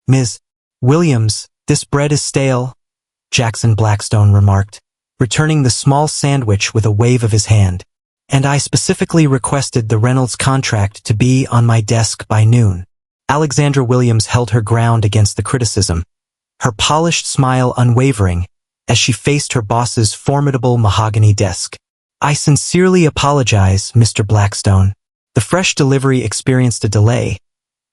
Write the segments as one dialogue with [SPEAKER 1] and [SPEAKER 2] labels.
[SPEAKER 1] "Ms. Williams, this bread is stale," Jackson Blackstone remarked, returning the small sandwich with a wave of his hand. "And I specifically requested the Reynolds contract to be on my desk by noon." Alexandra Williams held her ground against the criticism, her polished smile unwavering as she faced her boss's formidable mahogany desk. "I sincerely apologize, Mr. Blackstone. The fresh delivery experienced a delay,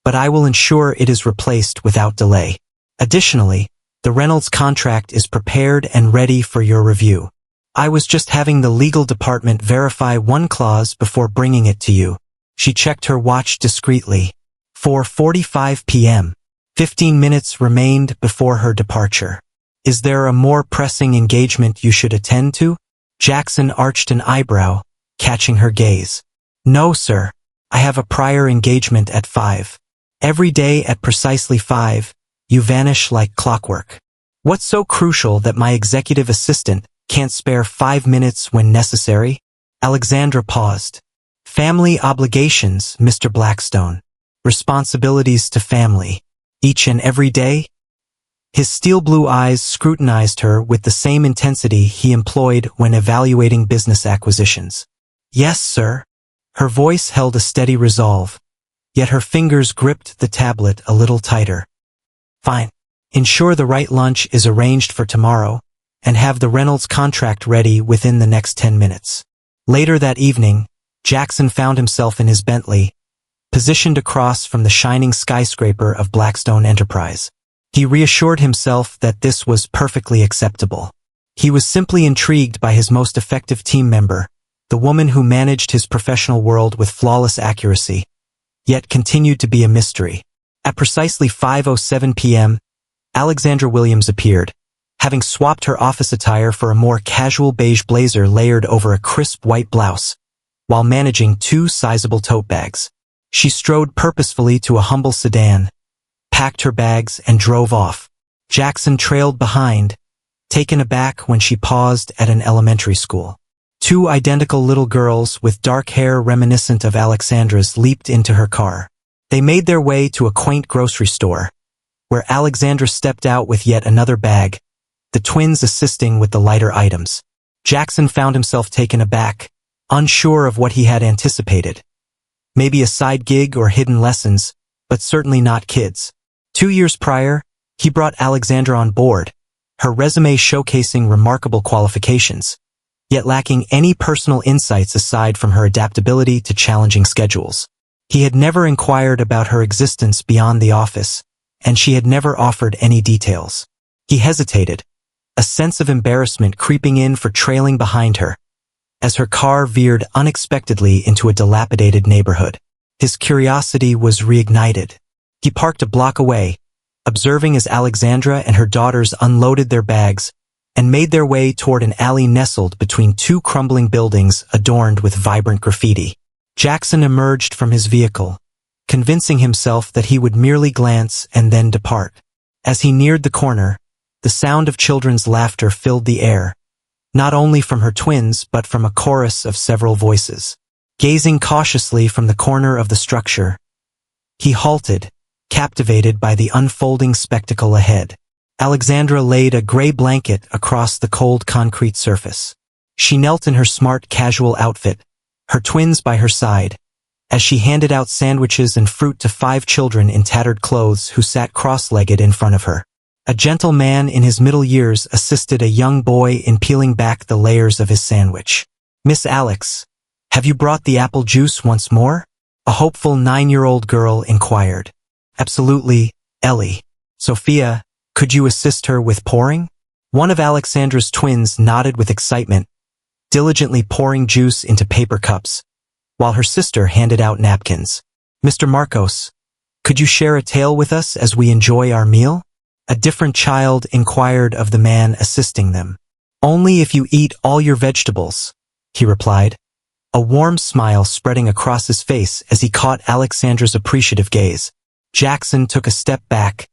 [SPEAKER 1] but I will ensure it is replaced without delay. Additionally, the Reynolds contract is prepared and ready for your review. I was just having the legal department verify one clause before bringing it to you." She checked her watch discreetly. 4:45 p.m. 15 minutes remained before her departure. "Is there a more pressing engagement you should attend to?" Jackson arched an eyebrow, catching her gaze. "No, sir. I have a prior engagement at 5. Every day at precisely 5, you vanish like clockwork. What's so crucial that my executive assistant can't spare 5 minutes when necessary?" Alexandra paused. "Family obligations, Mr. Blackstone. Responsibilities to family. Each and every day?" His steel blue eyes scrutinized her with the same intensity he employed when evaluating business acquisitions. "Yes, sir." Her voice held a steady resolve, yet her fingers gripped the tablet a little tighter. "Fine. Ensure the right lunch is arranged for tomorrow, and have the Reynolds contract ready within the next 10 minutes. Later that evening, Jackson found himself in his Bentley, positioned across from the shining skyscraper of Blackstone Enterprise. He reassured himself that this was perfectly acceptable. He was simply intrigued by his most effective team member, the woman who managed his professional world with flawless accuracy, yet continued to be a mystery. At precisely 5:07 p.m., Alexandra Williams appeared, having swapped her office attire for a more casual beige blazer layered over a crisp white blouse, while managing 2 sizable tote bags. She strode purposefully to a humble sedan, packed her bags, and drove off. Jackson trailed behind, taken aback when she paused at an elementary school. 2 identical little girls with dark hair reminiscent of Alexandra's leaped into her car. They made their way to a quaint grocery store, where Alexandra stepped out with yet another bag, the twins assisting with the lighter items. Jackson found himself taken aback, unsure of what he had anticipated. Maybe a side gig or hidden lessons, but certainly not kids. 2 years prior, he brought Alexandra on board, her resume showcasing remarkable qualifications, yet lacking any personal insights aside from her adaptability to challenging schedules. He had never inquired about her existence beyond the office, and she had never offered any details. He hesitated, a sense of embarrassment creeping in for trailing behind her, as her car veered unexpectedly into a dilapidated neighborhood. His curiosity was reignited. He parked a block away, observing as Alexandra and her daughters unloaded their bags and made their way toward an alley nestled between 2 crumbling buildings adorned with vibrant graffiti. Jackson emerged from his vehicle, convincing himself that he would merely glance and then depart. As he neared the corner, the sound of children's laughter filled the air, not only from her twins but from a chorus of several voices. Gazing cautiously from the corner of the structure, he halted, captivated by the unfolding spectacle ahead. Alexandra laid a gray blanket across the cold concrete surface. She knelt in her smart casual outfit, her twins by her side, as she handed out sandwiches and fruit to 5 children in tattered clothes who sat cross-legged in front of her. A gentle man in his middle years assisted a young boy in peeling back the layers of his sandwich. "Miss Alex, have you brought the apple juice once more?" a hopeful 9-year-old girl inquired. "Absolutely, Ellie. Sophia, could you assist her with pouring?" One of Alexandra's twins nodded with excitement, diligently pouring juice into paper cups, while her sister handed out napkins. "Mr. Marcos, could you share a tale with us as we enjoy our meal?" A different child inquired of the man assisting them. "Only if you eat all your vegetables," he replied, a warm smile spreading across his face as he caught Alexandra's appreciative gaze. Jackson took a step back,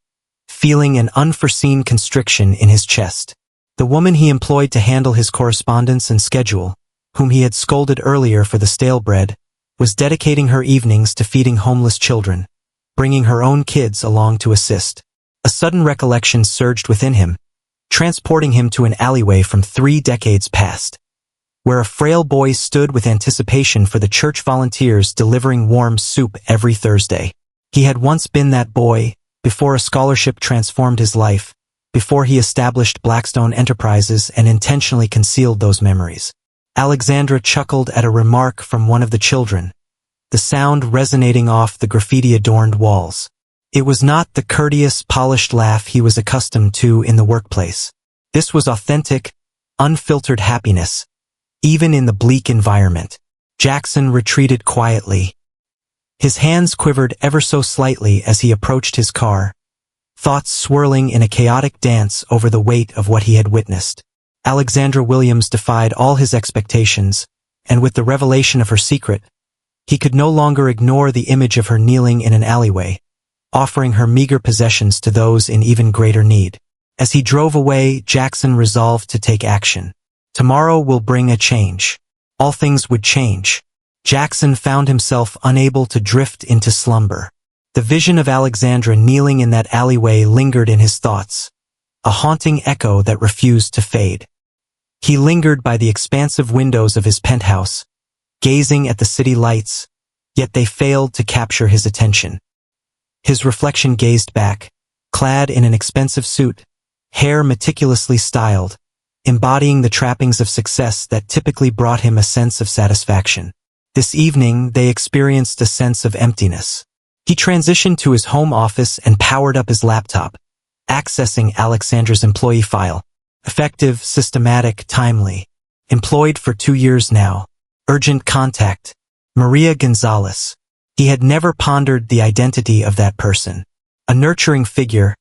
[SPEAKER 1] feeling an unforeseen constriction in his chest. The woman he employed to handle his correspondence and schedule, whom he had scolded earlier for the stale bread, was dedicating her evenings to feeding homeless children, bringing her own kids along to assist. A sudden recollection surged within him, transporting him to an alleyway from 3 decades past, where a frail boy stood with anticipation for the church volunteers delivering warm soup every Thursday. He had once been that boy, before a scholarship transformed his life, before he established Blackstone Enterprises and intentionally concealed those memories. Alexandra chuckled at a remark from one of the children, the sound resonating off the graffiti-adorned walls. It was not the courteous, polished laugh he was accustomed to in the workplace. This was authentic, unfiltered happiness, even in the bleak environment. Jackson retreated quietly. His hands quivered ever so slightly as he approached his car, thoughts swirling in a chaotic dance over the weight of what he had witnessed. Alexandra Williams defied all his expectations, and with the revelation of her secret, he could no longer ignore the image of her kneeling in an alleyway, offering her meager possessions to those in even greater need. As he drove away, Jackson resolved to take action. Tomorrow will bring a change. All things would change. Jackson found himself unable to drift into slumber. The vision of Alexandra kneeling in that alleyway lingered in his thoughts, a haunting echo that refused to fade. He lingered by the expansive windows of his penthouse, gazing at the city lights, yet they failed to capture his attention. His reflection gazed back, clad in an expensive suit, hair meticulously styled, embodying the trappings of success that typically brought him a sense of satisfaction. This evening, they experienced a sense of emptiness. He transitioned to his home office and powered up his laptop, accessing Alexandra's employee file. Effective, systematic, timely. Employed for 2 years now. Urgent contact. Maria Gonzalez. He had never pondered the identity of that person. A nurturing figure,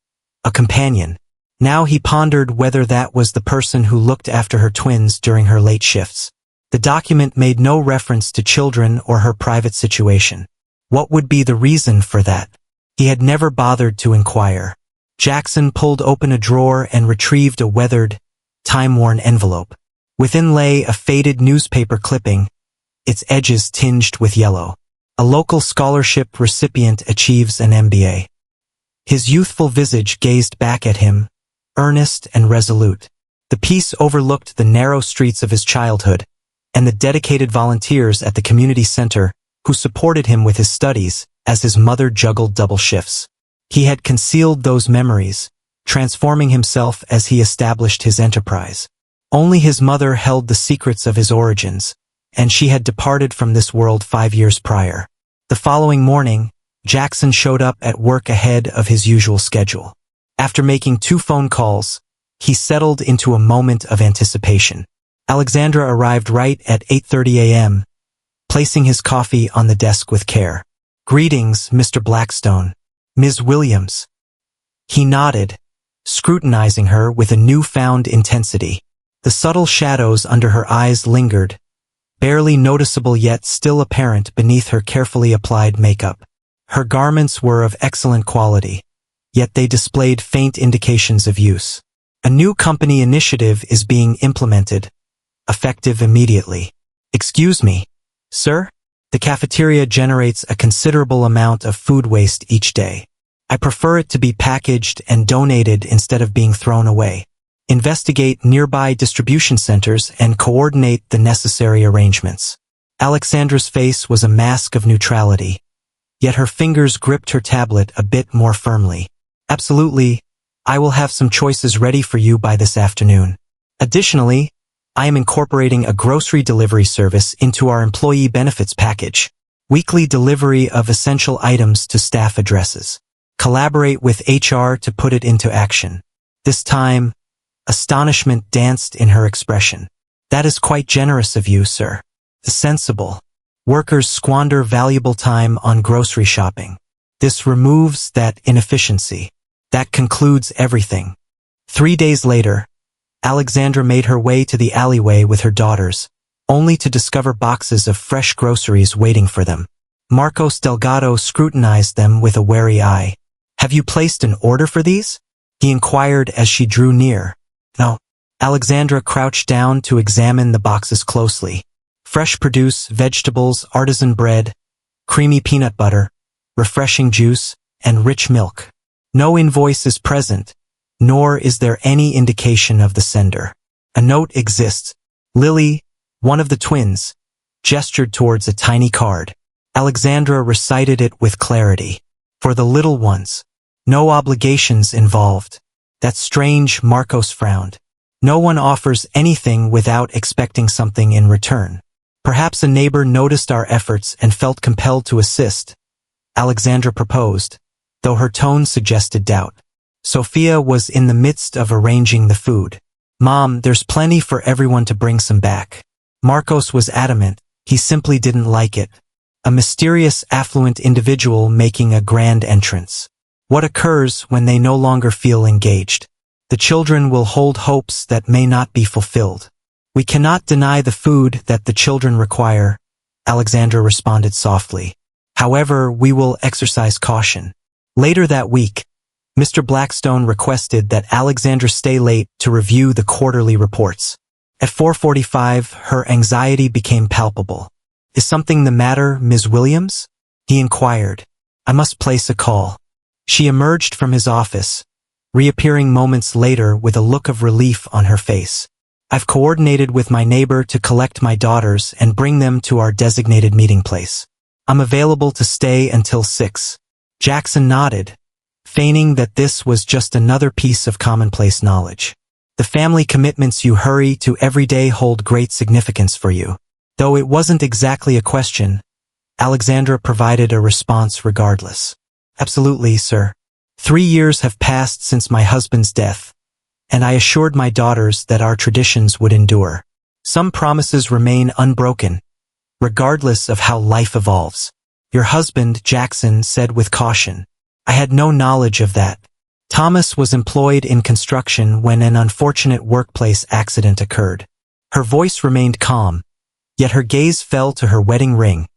[SPEAKER 1] a companion. Now he pondered whether that was the person who looked after her twins during her late shifts. The document made no reference to children or her private situation. What would be the reason for that? He had never bothered to inquire. Jackson pulled open a drawer and retrieved a weathered, time-worn envelope. Within lay a faded newspaper clipping, its edges tinged with yellow. A local scholarship recipient achieves an MBA. His youthful visage gazed back at him, earnest and resolute. The piece overlooked the narrow streets of his childhood, and the dedicated volunteers at the community center who supported him with his studies as his mother juggled double shifts. He had concealed those memories, transforming himself as he established his enterprise. Only his mother held the secrets of his origins, and she had departed from this world 5 years prior. The following morning, Jackson showed up at work ahead of his usual schedule. After making 2 phone calls, he settled into a moment of anticipation. Alexandra arrived right at 8:30 a.m., placing his coffee on the desk with care. "Greetings, Mr. Blackstone. Ms. Williams." He nodded, scrutinizing her with a newfound intensity. The subtle shadows under her eyes lingered, barely noticeable yet still apparent beneath her carefully applied makeup. Her garments were of excellent quality, yet they displayed faint indications of use. A new company initiative is being implemented, effective immediately. "Excuse me, sir? The cafeteria generates a considerable amount of food waste each day. I prefer it to be packaged and donated instead of being thrown away. Investigate nearby distribution centers and coordinate the necessary arrangements." Alexandra's face was a mask of neutrality, yet her fingers gripped her tablet a bit more firmly. "Absolutely, I will have some choices ready for you by this afternoon. Additionally, I am incorporating a grocery delivery service into our employee benefits package. Weekly delivery of essential items to staff addresses. Collaborate with HR to put it into action." This time, astonishment danced in her expression. "That is quite generous of you, sir. Sensible. Workers squander valuable time on grocery shopping. This removes that inefficiency. That concludes everything." 3 days later, Alexandra made her way to the alleyway with her daughters, only to discover boxes of fresh groceries waiting for them. Marcos Delgado scrutinized them with a wary eye. "Have you placed an order for these?" he inquired as she drew near. "No." Alexandra crouched down to examine the boxes closely. Fresh produce, vegetables, artisan bread, creamy peanut butter, refreshing juice, and rich milk. No invoice is present, nor is there any indication of the sender. A note exists. Lily, one of the twins, gestured towards a tiny card. Alexandra recited it with clarity. For the little ones. No obligations involved. That strange, Marcos frowned. No one offers anything without expecting something in return. Perhaps a neighbor noticed our efforts and felt compelled to assist. Alexandra proposed, though her tone suggested doubt. Sophia was in the midst of arranging the food. Mom, there's plenty for everyone to bring some back. Marcos was adamant. He simply didn't like it. A mysterious, affluent individual making a grand entrance. What occurs when they no longer feel engaged? The children will hold hopes that may not be fulfilled. We cannot deny the food that the children require, Alexandra responded softly. However, we will exercise caution. Later that week, Mr. Blackstone requested that Alexandra stay late to review the quarterly reports. At 4:45, her anxiety became palpable. Is something the matter, Ms. Williams? He inquired. I must place a call. She emerged from his office, reappearing moments later with a look of relief on her face. I've coordinated with my neighbor to collect my daughters and bring them to our designated meeting place. I'm available to stay until 6. Jackson nodded, feigning that this was just another piece of commonplace knowledge. The family commitments you hurry to every day hold great significance for you. Though it wasn't exactly a question, Alexandra provided a response regardless. Absolutely, sir. 3 years have passed since my husband's death, and I assured my daughters that our traditions would endure. Some promises remain unbroken, regardless of how life evolves. Your husband, Jackson, said with caution. I had no knowledge of that. Thomas was employed in construction when an unfortunate workplace accident occurred. Her voice remained calm, yet her gaze fell to her wedding ring,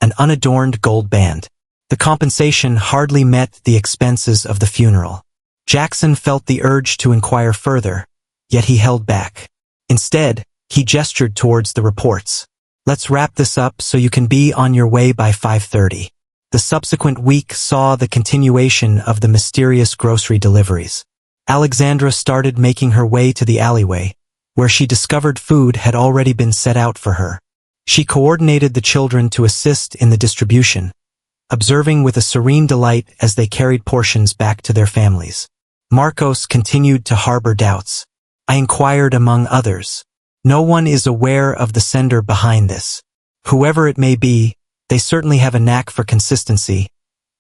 [SPEAKER 1] an unadorned gold band. The compensation hardly met the expenses of the funeral. Jackson felt the urge to inquire further, yet he held back. Instead, he gestured towards the reports. Let's wrap this up so you can be on your way by 5:30. The subsequent week saw the continuation of the mysterious grocery deliveries. Alexandra started making her way to the alleyway, where she discovered food had already been set out for her. She coordinated the children to assist in the distribution, observing with a serene delight as they carried portions back to their families. Marcos continued to harbor doubts. I inquired among others. No one is aware of the sender behind this. Whoever it may be, they certainly have a knack for consistency,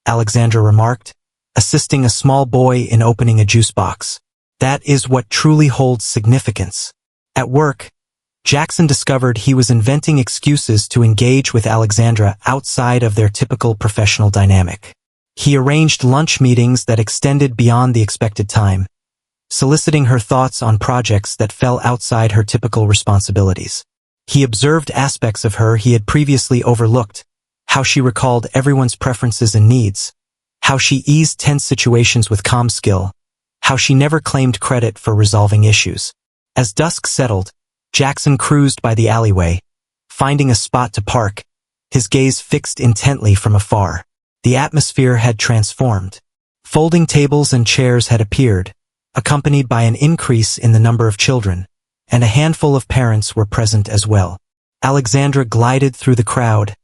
[SPEAKER 1] Alexandra remarked, assisting a small boy in opening a juice box. That is what truly holds significance. At work, Jackson discovered he was inventing excuses to engage with Alexandra outside of their typical professional dynamic. He arranged lunch meetings that extended beyond the expected time, soliciting her thoughts on projects that fell outside her typical responsibilities. He observed aspects of her he had previously overlooked, how she recalled everyone's preferences and needs, how she eased tense situations with calm skill, how she never claimed credit for resolving issues. As dusk settled, Jackson cruised by the alleyway, finding a spot to park, his gaze fixed intently from afar. The atmosphere had transformed. Folding tables and chairs had appeared, accompanied by an increase in the number of children, and a handful of parents were present as well. Alexandra glided through the crowd,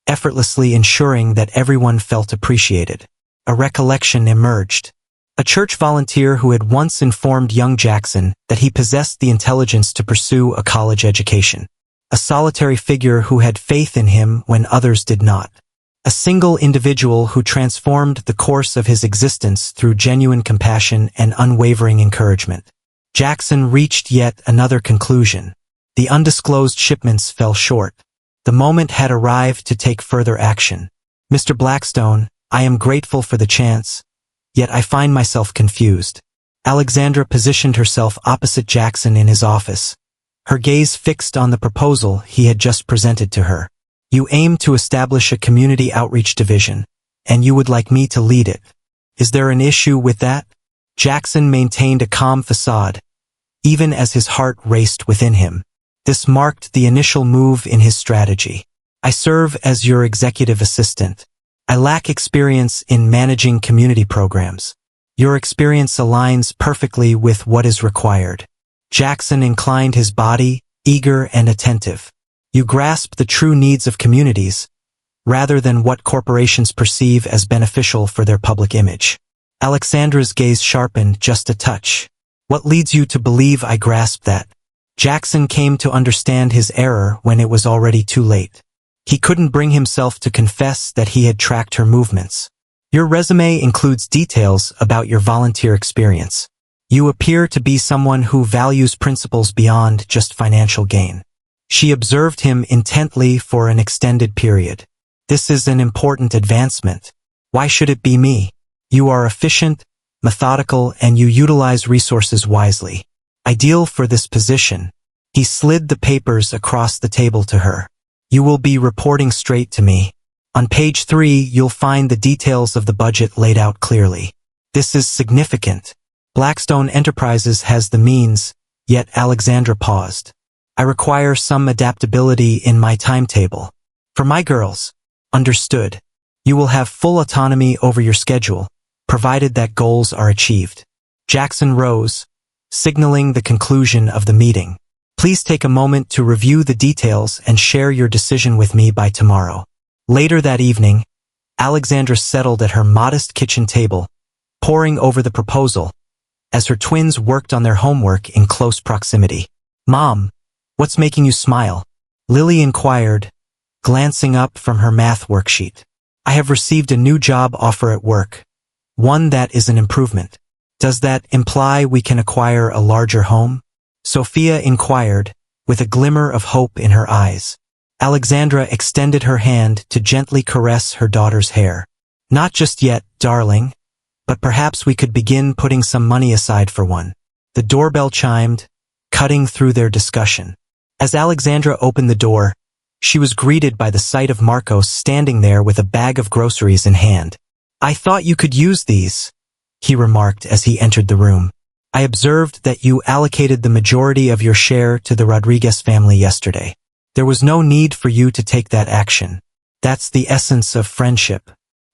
[SPEAKER 1] effortlessly ensuring that everyone felt appreciated. A recollection emerged. A church volunteer who had once informed young Jackson that he possessed the intelligence to pursue a college education. A solitary figure who had faith in him when others did not. A single individual who transformed the course of his existence through genuine compassion and unwavering encouragement. Jackson reached yet another conclusion. The undisclosed shipments fell short. The moment had arrived to take further action. Mr. Blackstone, I am grateful for the chance, yet I find myself confused. Alexandra positioned herself opposite Jackson in his office, her gaze fixed on the proposal he had just presented to her. You aim to establish a community outreach division, and you would like me to lead it. Is there an issue with that? Jackson maintained a calm facade, even as his heart raced within him. This marked the initial move in his strategy. I serve as your executive assistant. I lack experience in managing community programs. Your experience aligns perfectly with what is required. Jackson inclined his body, eager and attentive. You grasp the true needs of communities, rather than what corporations perceive as beneficial for their public image. Alexandra's gaze sharpened just a touch. What leads you to believe I grasp that? Jackson came to understand his error when it was already too late. He couldn't bring himself to confess that he had tracked her movements. Your resume includes details about your volunteer experience. You appear to be someone who values principles beyond just financial gain. She observed him intently for an extended period. This is an important advancement. Why should it be me? You are efficient, methodical, and you utilize resources wisely. Ideal for this position. He slid the papers across the table to her. You will be reporting straight to me. On page 3, you'll find the details of the budget laid out clearly. This is significant. Blackstone Enterprises has the means, yet Alexandra paused. I require some adaptability in my timetable. For my girls. Understood. You will have full autonomy over your schedule, provided that goals are achieved. Jackson rose, signaling the conclusion of the meeting. Please take a moment to review the details and share your decision with me by tomorrow. Later that evening, Alexandra settled at her modest kitchen table, poring over the proposal, as her twins worked on their homework in close proximity. Mom, what's making you smile? Lily inquired, glancing up from her math worksheet. I have received a new job offer at work, one that is an improvement. Does that imply we can acquire a larger home? Sophia inquired, with a glimmer of hope in her eyes. Alexandra extended her hand to gently caress her daughter's hair. Not just yet, darling, but perhaps we could begin putting some money aside for one. The doorbell chimed, cutting through their discussion. As Alexandra opened the door, she was greeted by the sight of Marcos standing there with a bag of groceries in hand. I thought you could use these, he remarked as he entered the room. I observed that you allocated the majority of your share to the Rodriguez family yesterday. There was no need for you to take that action. That's the essence of friendship.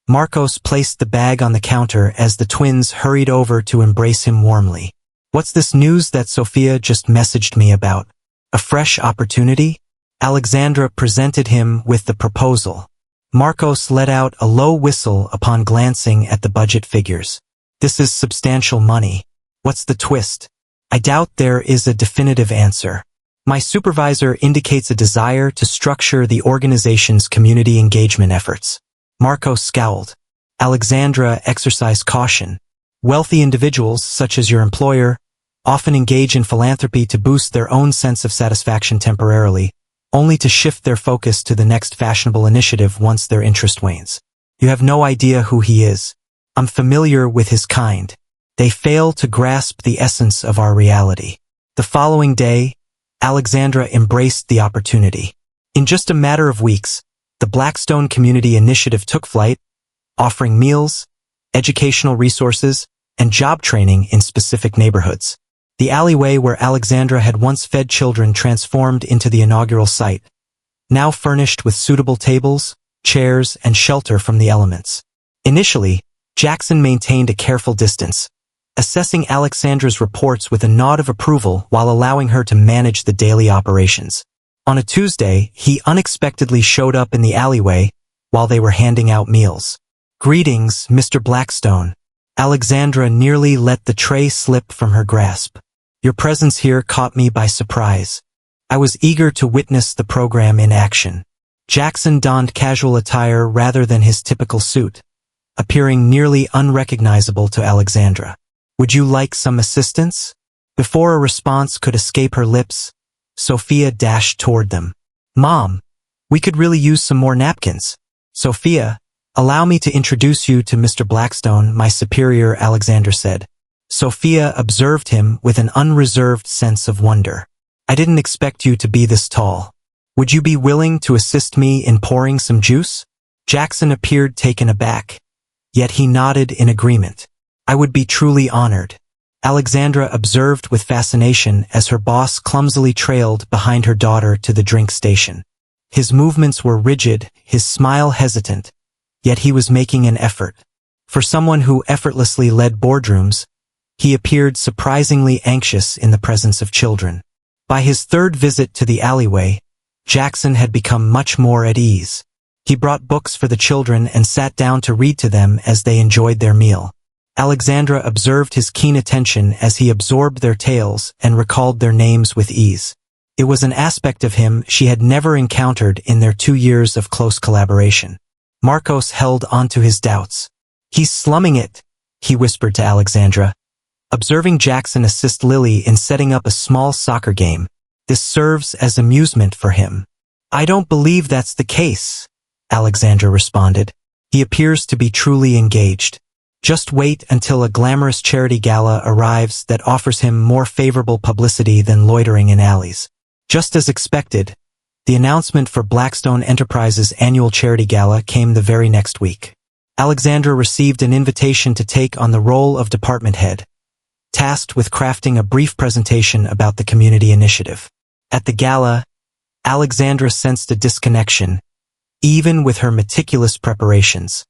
[SPEAKER 1] Marcos placed the bag on the counter as the twins hurried over to embrace him warmly. What's this news that Sophia just messaged me about? A fresh opportunity? Alexandra presented him with the proposal. Marcos let out a low whistle upon glancing at the budget figures. This is substantial money. What's the twist? I doubt there is a definitive answer. My supervisor indicates a desire to structure the organization's community engagement efforts. Marcos scowled. Alexandra exercised caution. Wealthy individuals, such as your employer, often engage in philanthropy to boost their own sense of satisfaction temporarily, only to shift their focus to the next fashionable initiative once their interest wanes. You have no idea who he is. I'm familiar with his kind. They fail to grasp the essence of our reality. The following day, Alexandra embraced the opportunity. In just a matter of weeks, the Blackstone Community Initiative took flight, offering meals, educational resources, and job training in specific neighborhoods. The alleyway where Alexandra had once fed children transformed into the inaugural site, now furnished with suitable tables, chairs, and shelter from the elements. Initially, Jackson maintained a careful distance, assessing Alexandra's reports with a nod of approval while allowing her to manage the daily operations. On a Tuesday, he unexpectedly showed up in the alleyway while they were handing out meals. Greetings, Mr. Blackstone. Alexandra nearly let the tray slip from her grasp. Your presence here caught me by surprise. I was eager to witness the program in action. Jackson donned casual attire rather than his typical suit, appearing nearly unrecognizable to Alexandra. Would you like some assistance? Before a response could escape her lips, Sophia dashed toward them. Mom, we could really use some more napkins. Sophia, allow me to introduce you to Mr. Blackstone, my superior, Alexandra said. Sophia observed him with an unreserved sense of wonder. I didn't expect you to be this tall. Would you be willing to assist me in pouring some juice? Jackson appeared taken aback, yet he nodded in agreement. I would be truly honored. Alexandra observed with fascination as her boss clumsily trailed behind her daughter to the drink station. His movements were rigid, his smile hesitant, yet he was making an effort. For someone who effortlessly led boardrooms, he appeared surprisingly anxious in the presence of children. By his third visit to the alleyway, Jackson had become much more at ease. He brought books for the children and sat down to read to them as they enjoyed their meal. Alexandra observed his keen attention as he absorbed their tales and recalled their names with ease. It was an aspect of him she had never encountered in their 2 years of close collaboration. Marcos held onto his doubts. "He's slumming it," he whispered to Alexandra. Observing Jackson assist Lily in setting up a small soccer game, this serves as amusement for him. "I don't believe that's the case," Alexandra responded. "He appears to be truly engaged. Just wait until a glamorous charity gala arrives that offers him more favorable publicity than loitering in alleys." Just as expected, the announcement for Blackstone Enterprises' annual charity gala came the very next week. Alexandra received an invitation to take on the role of department head, tasked with crafting a brief presentation about the community initiative. At the gala, Alexandra sensed a disconnection, even with her meticulous preparations.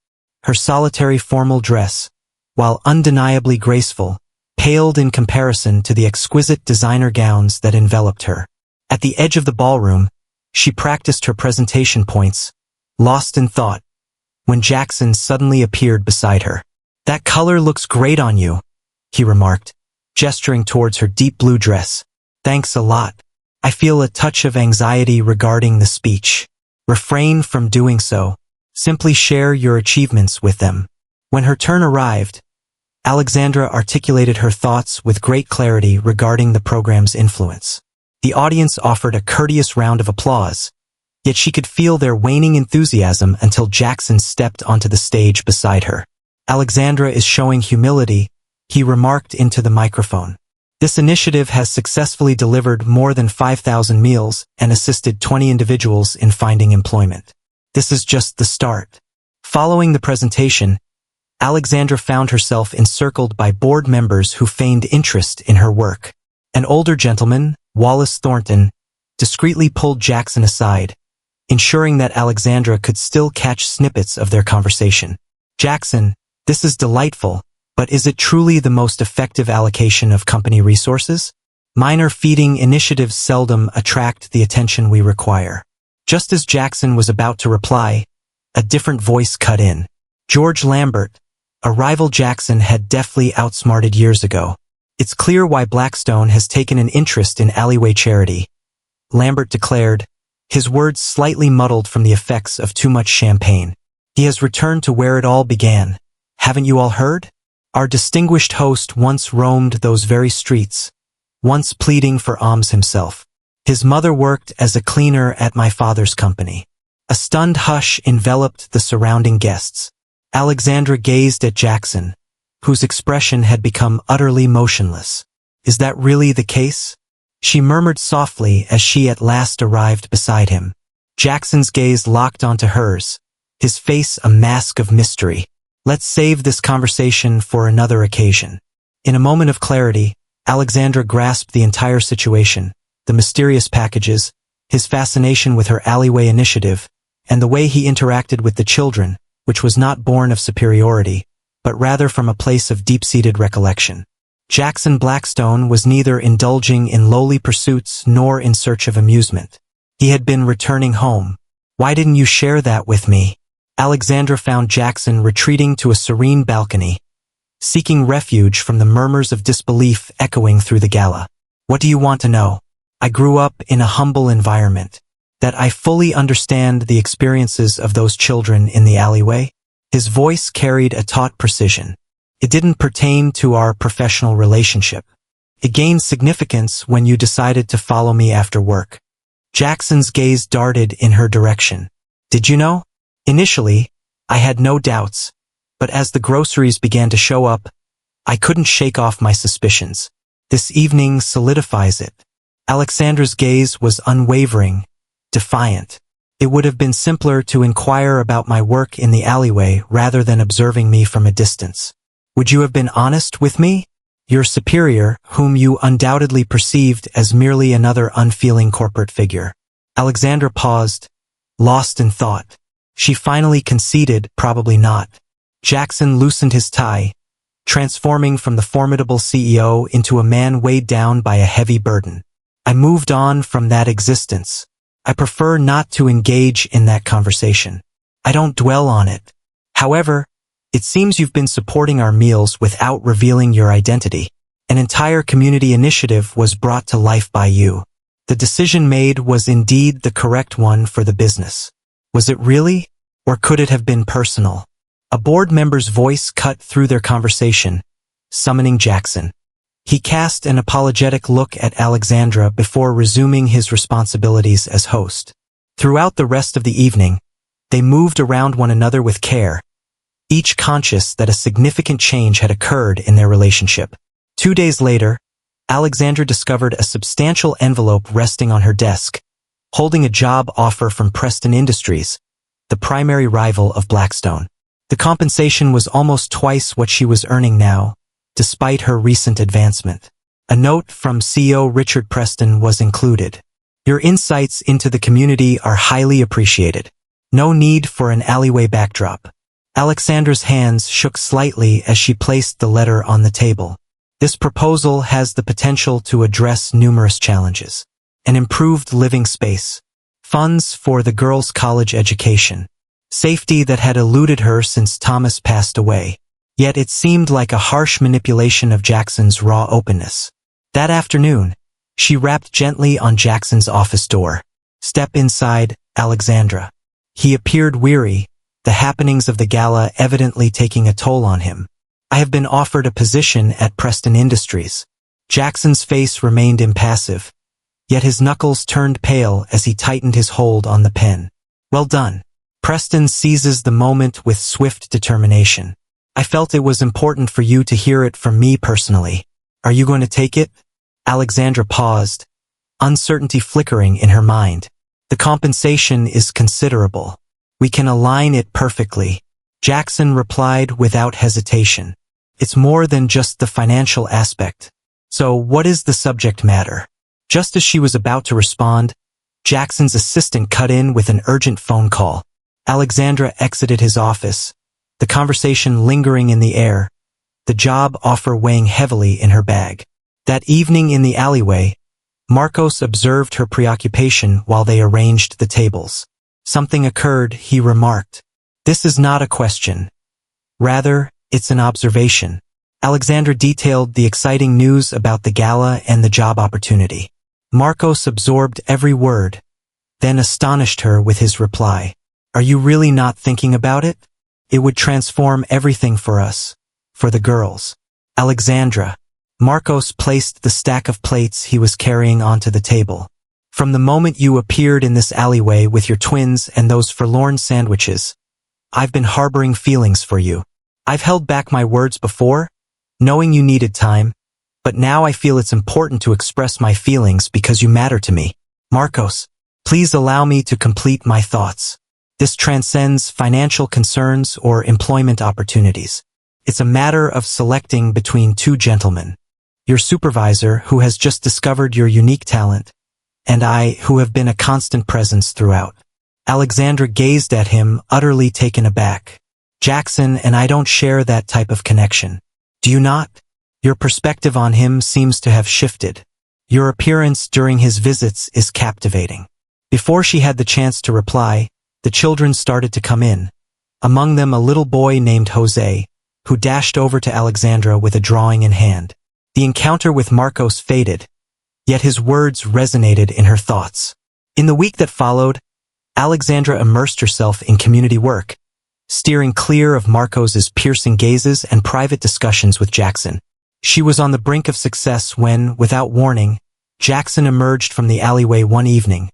[SPEAKER 1] Her solitary formal dress, while undeniably graceful, paled in comparison to the exquisite designer gowns that enveloped her. At the edge of the ballroom, she practiced her presentation points, lost in thought, when Jackson suddenly appeared beside her. "That color looks great on you," he remarked, gesturing towards her deep blue dress. "Thanks a lot. I feel a touch of anxiety regarding the speech." "Refrain from doing so. Simply share your achievements with them." When her turn arrived, Alexandra articulated her thoughts with great clarity regarding the program's influence. The audience offered a courteous round of applause, yet she could feel their waning enthusiasm until Jackson stepped onto the stage beside her. "Alexandra is showing humility," he remarked into the microphone. "This initiative has successfully delivered more than 5,000 meals and assisted 20 individuals in finding employment. This is just the start." Following the presentation, Alexandra found herself encircled by board members who feigned interest in her work. An older gentleman, Wallace Thornton, discreetly pulled Jackson aside, ensuring that Alexandra could still catch snippets of their conversation. "Jackson, this is delightful, but is it truly the most effective allocation of company resources? Minor feeding initiatives seldom attract the attention we require." Just as Jackson was about to reply, a different voice cut in. George Lambert, a rival Jackson had deftly outsmarted years ago. "It's clear why Blackstone has taken an interest in alleyway charity," Lambert declared, his words slightly muddled from the effects of too much champagne. "He has returned to where it all began. Haven't you all heard? Our distinguished host once roamed those very streets, once pleading for alms himself. His mother worked as a cleaner at my father's company." A stunned hush enveloped the surrounding guests. Alexandra gazed at Jackson, whose expression had become utterly motionless. "Is that really the case?" she murmured softly as she at last arrived beside him. Jackson's gaze locked onto hers, his face a mask of mystery. "Let's save this conversation for another occasion." In a moment of clarity, Alexandra grasped the entire situation, the mysterious packages, his fascination with her alleyway initiative, and the way he interacted with the children, which was not born of superiority, but rather from a place of deep-seated recollection. Jackson Blackstone was neither indulging in lowly pursuits nor in search of amusement. He had been returning home. "Why didn't you share that with me?" Alexandra found Jackson retreating to a serene balcony, seeking refuge from the murmurs of disbelief echoing through the gala. "What do you want to know? I grew up in a humble environment. That I fully understand the experiences of those children in the alleyway." His voice carried a taut precision. "It didn't pertain to our professional relationship. It gained significance when you decided to follow me after work." Jackson's gaze darted in her direction. "Did you know? Initially, I had no doubts, but as the groceries began to show up, I couldn't shake off my suspicions. This evening solidifies it." Alexandra's gaze was unwavering, defiant. "It would have been simpler to inquire about my work in the alleyway rather than observing me from a distance. Would you have been honest with me? Your superior, whom you undoubtedly perceived as merely another unfeeling corporate figure." Alexandra paused, lost in thought. She finally conceded, "Probably not. Jackson loosened his tie, transforming from the formidable CEO into a man weighed down by a heavy burden. I moved on from that existence. I prefer not to engage in that conversation. I don't dwell on it. However, it seems you've been supporting our meals without revealing your identity. An entire community initiative was brought to life by you. The decision made was indeed the correct one for the business. Was it really? Or could it have been personal? A board member's voice cut through their conversation, summoning Jackson. He cast an apologetic look at Alexandra before resuming his responsibilities as host. Throughout the rest of the evening, they moved around one another with care, each conscious that a significant change had occurred in their relationship. 2 days later, Alexandra discovered a substantial envelope resting on her desk, holding a job offer from Preston Industries, the primary rival of Blackstone. The compensation was almost twice what she was earning now, despite her recent advancement. A note from CEO Richard Preston was included. Your insights into the community are highly appreciated. No need for an alleyway backdrop. Alexandra's hands shook slightly as she placed the letter on the table. This proposal has the potential to address numerous challenges. An improved living space, funds for the girls' college education, safety that had eluded her since Thomas passed away. Yet it seemed like a harsh manipulation of Jackson's raw openness. That afternoon, she rapped gently on Jackson's office door. Step inside, Alexandra. He appeared weary, the happenings of the gala evidently taking a toll on him. I have been offered a position at Preston Industries. Jackson's face remained impassive, yet his knuckles turned pale as he tightened his hold on the pen. Well done. Preston seizes the moment with swift determination. I felt it was important for you to hear it from me personally. Are you going to take it? Alexandra paused, uncertainty flickering in her mind. The compensation is considerable. We can align it perfectly. Jackson replied without hesitation. It's more than just the financial aspect. So what is the subject matter? Just as she was about to respond, Jackson's assistant cut in with an urgent phone call. Alexandra exited his office, the conversation lingering in the air, the job offer weighing heavily in her bag. That evening in the alleyway, Marcos observed her preoccupation while they arranged the tables. Something occurred, he remarked. This is not a question. Rather, it's an observation. Alexandra detailed the exciting news about the gala and the job opportunity. Marcos absorbed every word, then astonished her with his reply. Are you really not thinking about it? It would transform everything for us, for the girls. Alexandra. Marcos placed the stack of plates he was carrying onto the table. From the moment you appeared in this alleyway with your twins and those forlorn sandwiches, I've been harboring feelings for you. I've held back my words before, knowing you needed time, but now I feel it's important to express my feelings because you matter to me. Marcos, please allow me to complete my thoughts. This transcends financial concerns or employment opportunities. It's a matter of selecting between two gentlemen. Your supervisor, who has just discovered your unique talent, and I, who have been a constant presence throughout. Alexandra gazed at him, utterly taken aback. Jackson and I don't share that type of connection. Do you not? Your perspective on him seems to have shifted. Your appearance during his visits is captivating. Before she had the chance to reply, the children started to come in, among them a little boy named Jose, who dashed over to Alexandra with a drawing in hand. The encounter with Marcos faded, yet his words resonated in her thoughts. In the week that followed, Alexandra immersed herself in community work, steering clear of Marcos's piercing gazes and private discussions with Jackson. She was on the brink of success when, without warning, Jackson emerged from the alleyway one evening,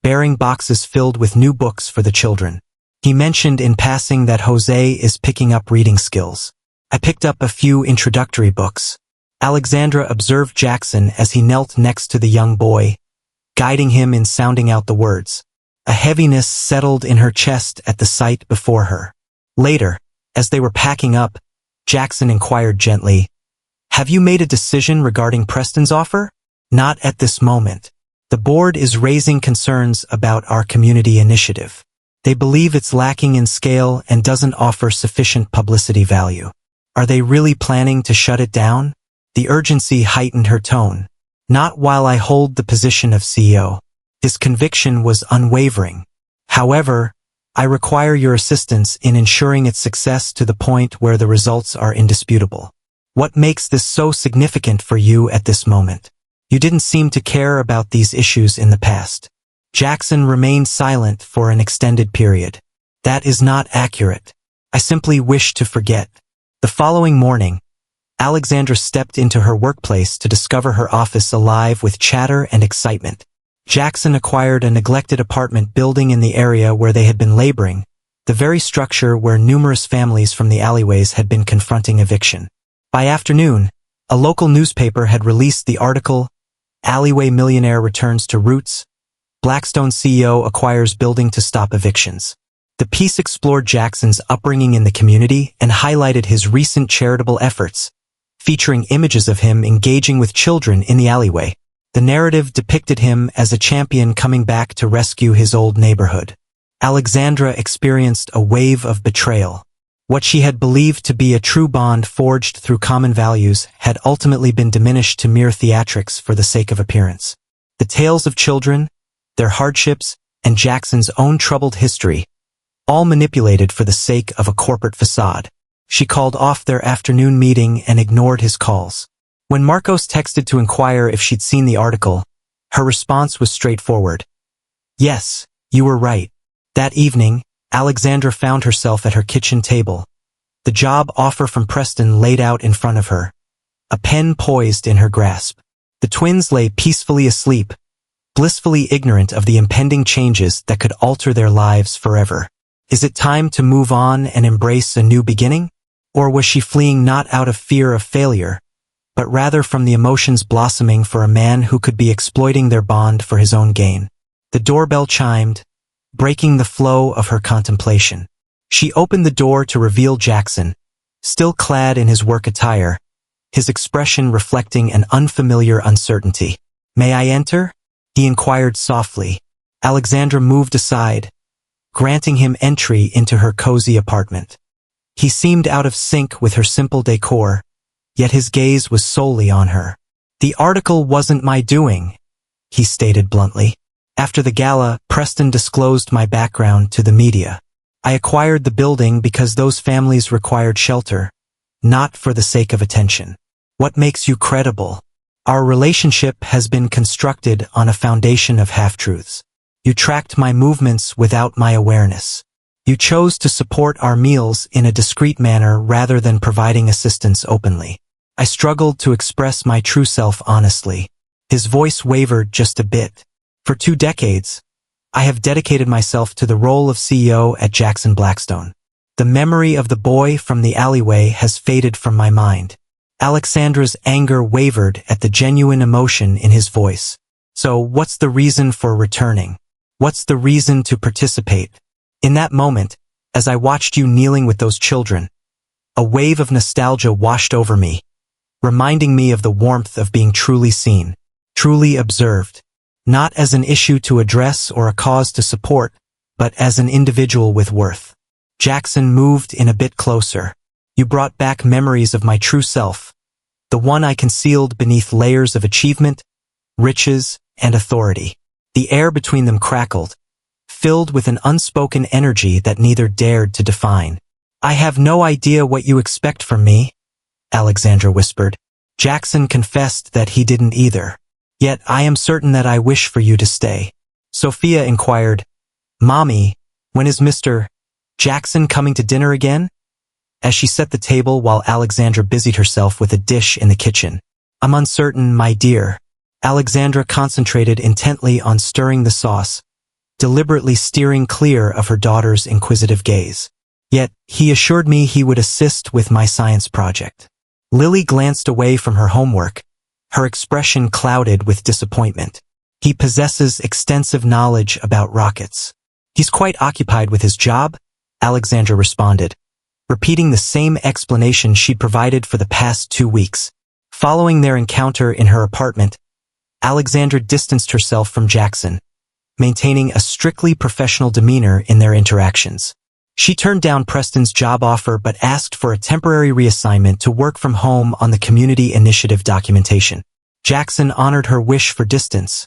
[SPEAKER 1] bearing boxes filled with new books for the children. He mentioned in passing that Jose is picking up reading skills. I picked up a few introductory books. Alexandra observed Jackson as he knelt next to the young boy, guiding him in sounding out the words. A heaviness settled in her chest at the sight before her. Later, as they were packing up, Jackson inquired gently, "Have you made a decision regarding Preston's offer?" "Not at this moment. The board is raising concerns about our community initiative. They believe it's lacking in scale and doesn't offer sufficient publicity value. Are they really planning to shut it down? The urgency heightened her tone. Not while I hold the position of CEO. His conviction was unwavering. However, I require your assistance in ensuring its success to the point where the results are indisputable. What makes this so significant for you at this moment? You didn't seem to care about these issues in the past. Jackson remained silent for an extended period. That is not accurate. I simply wish to forget. The following morning, Alexandra stepped into her workplace to discover her office alive with chatter and excitement. Jackson acquired a neglected apartment building in the area where they had been laboring, the very structure where numerous families from the alleyways had been confronting eviction. By afternoon, a local newspaper had released the article, "Alleyway Millionaire Returns to Roots. Blackstone CEO Acquires Building to Stop Evictions." The piece explored Jackson's upbringing in the community and highlighted his recent charitable efforts, featuring images of him engaging with children in the alleyway. The narrative depicted him as a champion coming back to rescue his old neighborhood. Alexandra experienced a wave of betrayal. What she had believed to be a true bond forged through common values had ultimately been diminished to mere theatrics for the sake of appearance. The tales of children, their hardships, and Jackson's own troubled history, all manipulated for the sake of a corporate facade. She called off their afternoon meeting and ignored his calls. When Marcos texted to inquire if she'd seen the article, her response was straightforward. "Yes, you were right." That evening, Alexandra found herself at her kitchen table. The job offer from Preston laid out in front of her, a pen poised in her grasp. The twins lay peacefully asleep, blissfully ignorant of the impending changes that could alter their lives forever. Is it time to move on and embrace a new beginning? Or was she fleeing not out of fear of failure, but rather from the emotions blossoming for a man who could be exploiting their bond for his own gain? The doorbell chimed, breaking the flow of her contemplation. She opened the door to reveal Jackson, still clad in his work attire, his expression reflecting an unfamiliar uncertainty. "May I enter?" he inquired softly. Alexandra moved aside, granting him entry into her cozy apartment. He seemed out of sync with her simple decor, yet his gaze was solely on her. "The article wasn't my doing," he stated bluntly. "After the gala, Preston disclosed my background to the media. I acquired the building because those families required shelter, not for the sake of attention. What makes you credible? Our relationship has been constructed on a foundation of half-truths. You tracked my movements without my awareness. You chose to support our meals in a discreet manner rather than providing assistance openly. I struggled to express my true self honestly." His voice wavered just a bit. "For 2 decades, I have dedicated myself to the role of CEO at Jackson Blackstone. The memory of the boy from the alleyway has faded from my mind." Alexandra's anger wavered at the genuine emotion in his voice. "So what's the reason for returning? What's the reason to participate?" In that moment, as I watched you kneeling with those children, a wave of nostalgia washed over me, reminding me of the warmth of being truly seen, truly observed, not as an issue to address or a cause to support, but as an individual with worth. Jackson moved in a bit closer. "You brought back memories of my true self, the one I concealed beneath layers of achievement, riches, and authority." The air between them crackled, filled with an unspoken energy that neither dared to define. "I have no idea what you expect from me," Alexandra whispered. Jackson confessed that he didn't either. "Yet I am certain that I wish for you to stay." Sophia inquired, "Mommy, when is Mr. Jackson coming to dinner again?" as she set the table while Alexandra busied herself with a dish in the kitchen. "I'm uncertain, my dear." Alexandra concentrated intently on stirring the sauce, deliberately steering clear of her daughter's inquisitive gaze. "Yet, he assured me he would assist with my science project." Lily glanced away from her homework, her expression clouded with disappointment. "He possesses extensive knowledge about rockets." "He's quite occupied with his job," Alexandra responded, repeating the same explanation she'd provided for the past 2 weeks. Following their encounter in her apartment, Alexandra distanced herself from Jackson, maintaining a strictly professional demeanor in their interactions. She turned down Preston's job offer but asked for a temporary reassignment to work from home on the community initiative documentation. Jackson honored her wish for distance,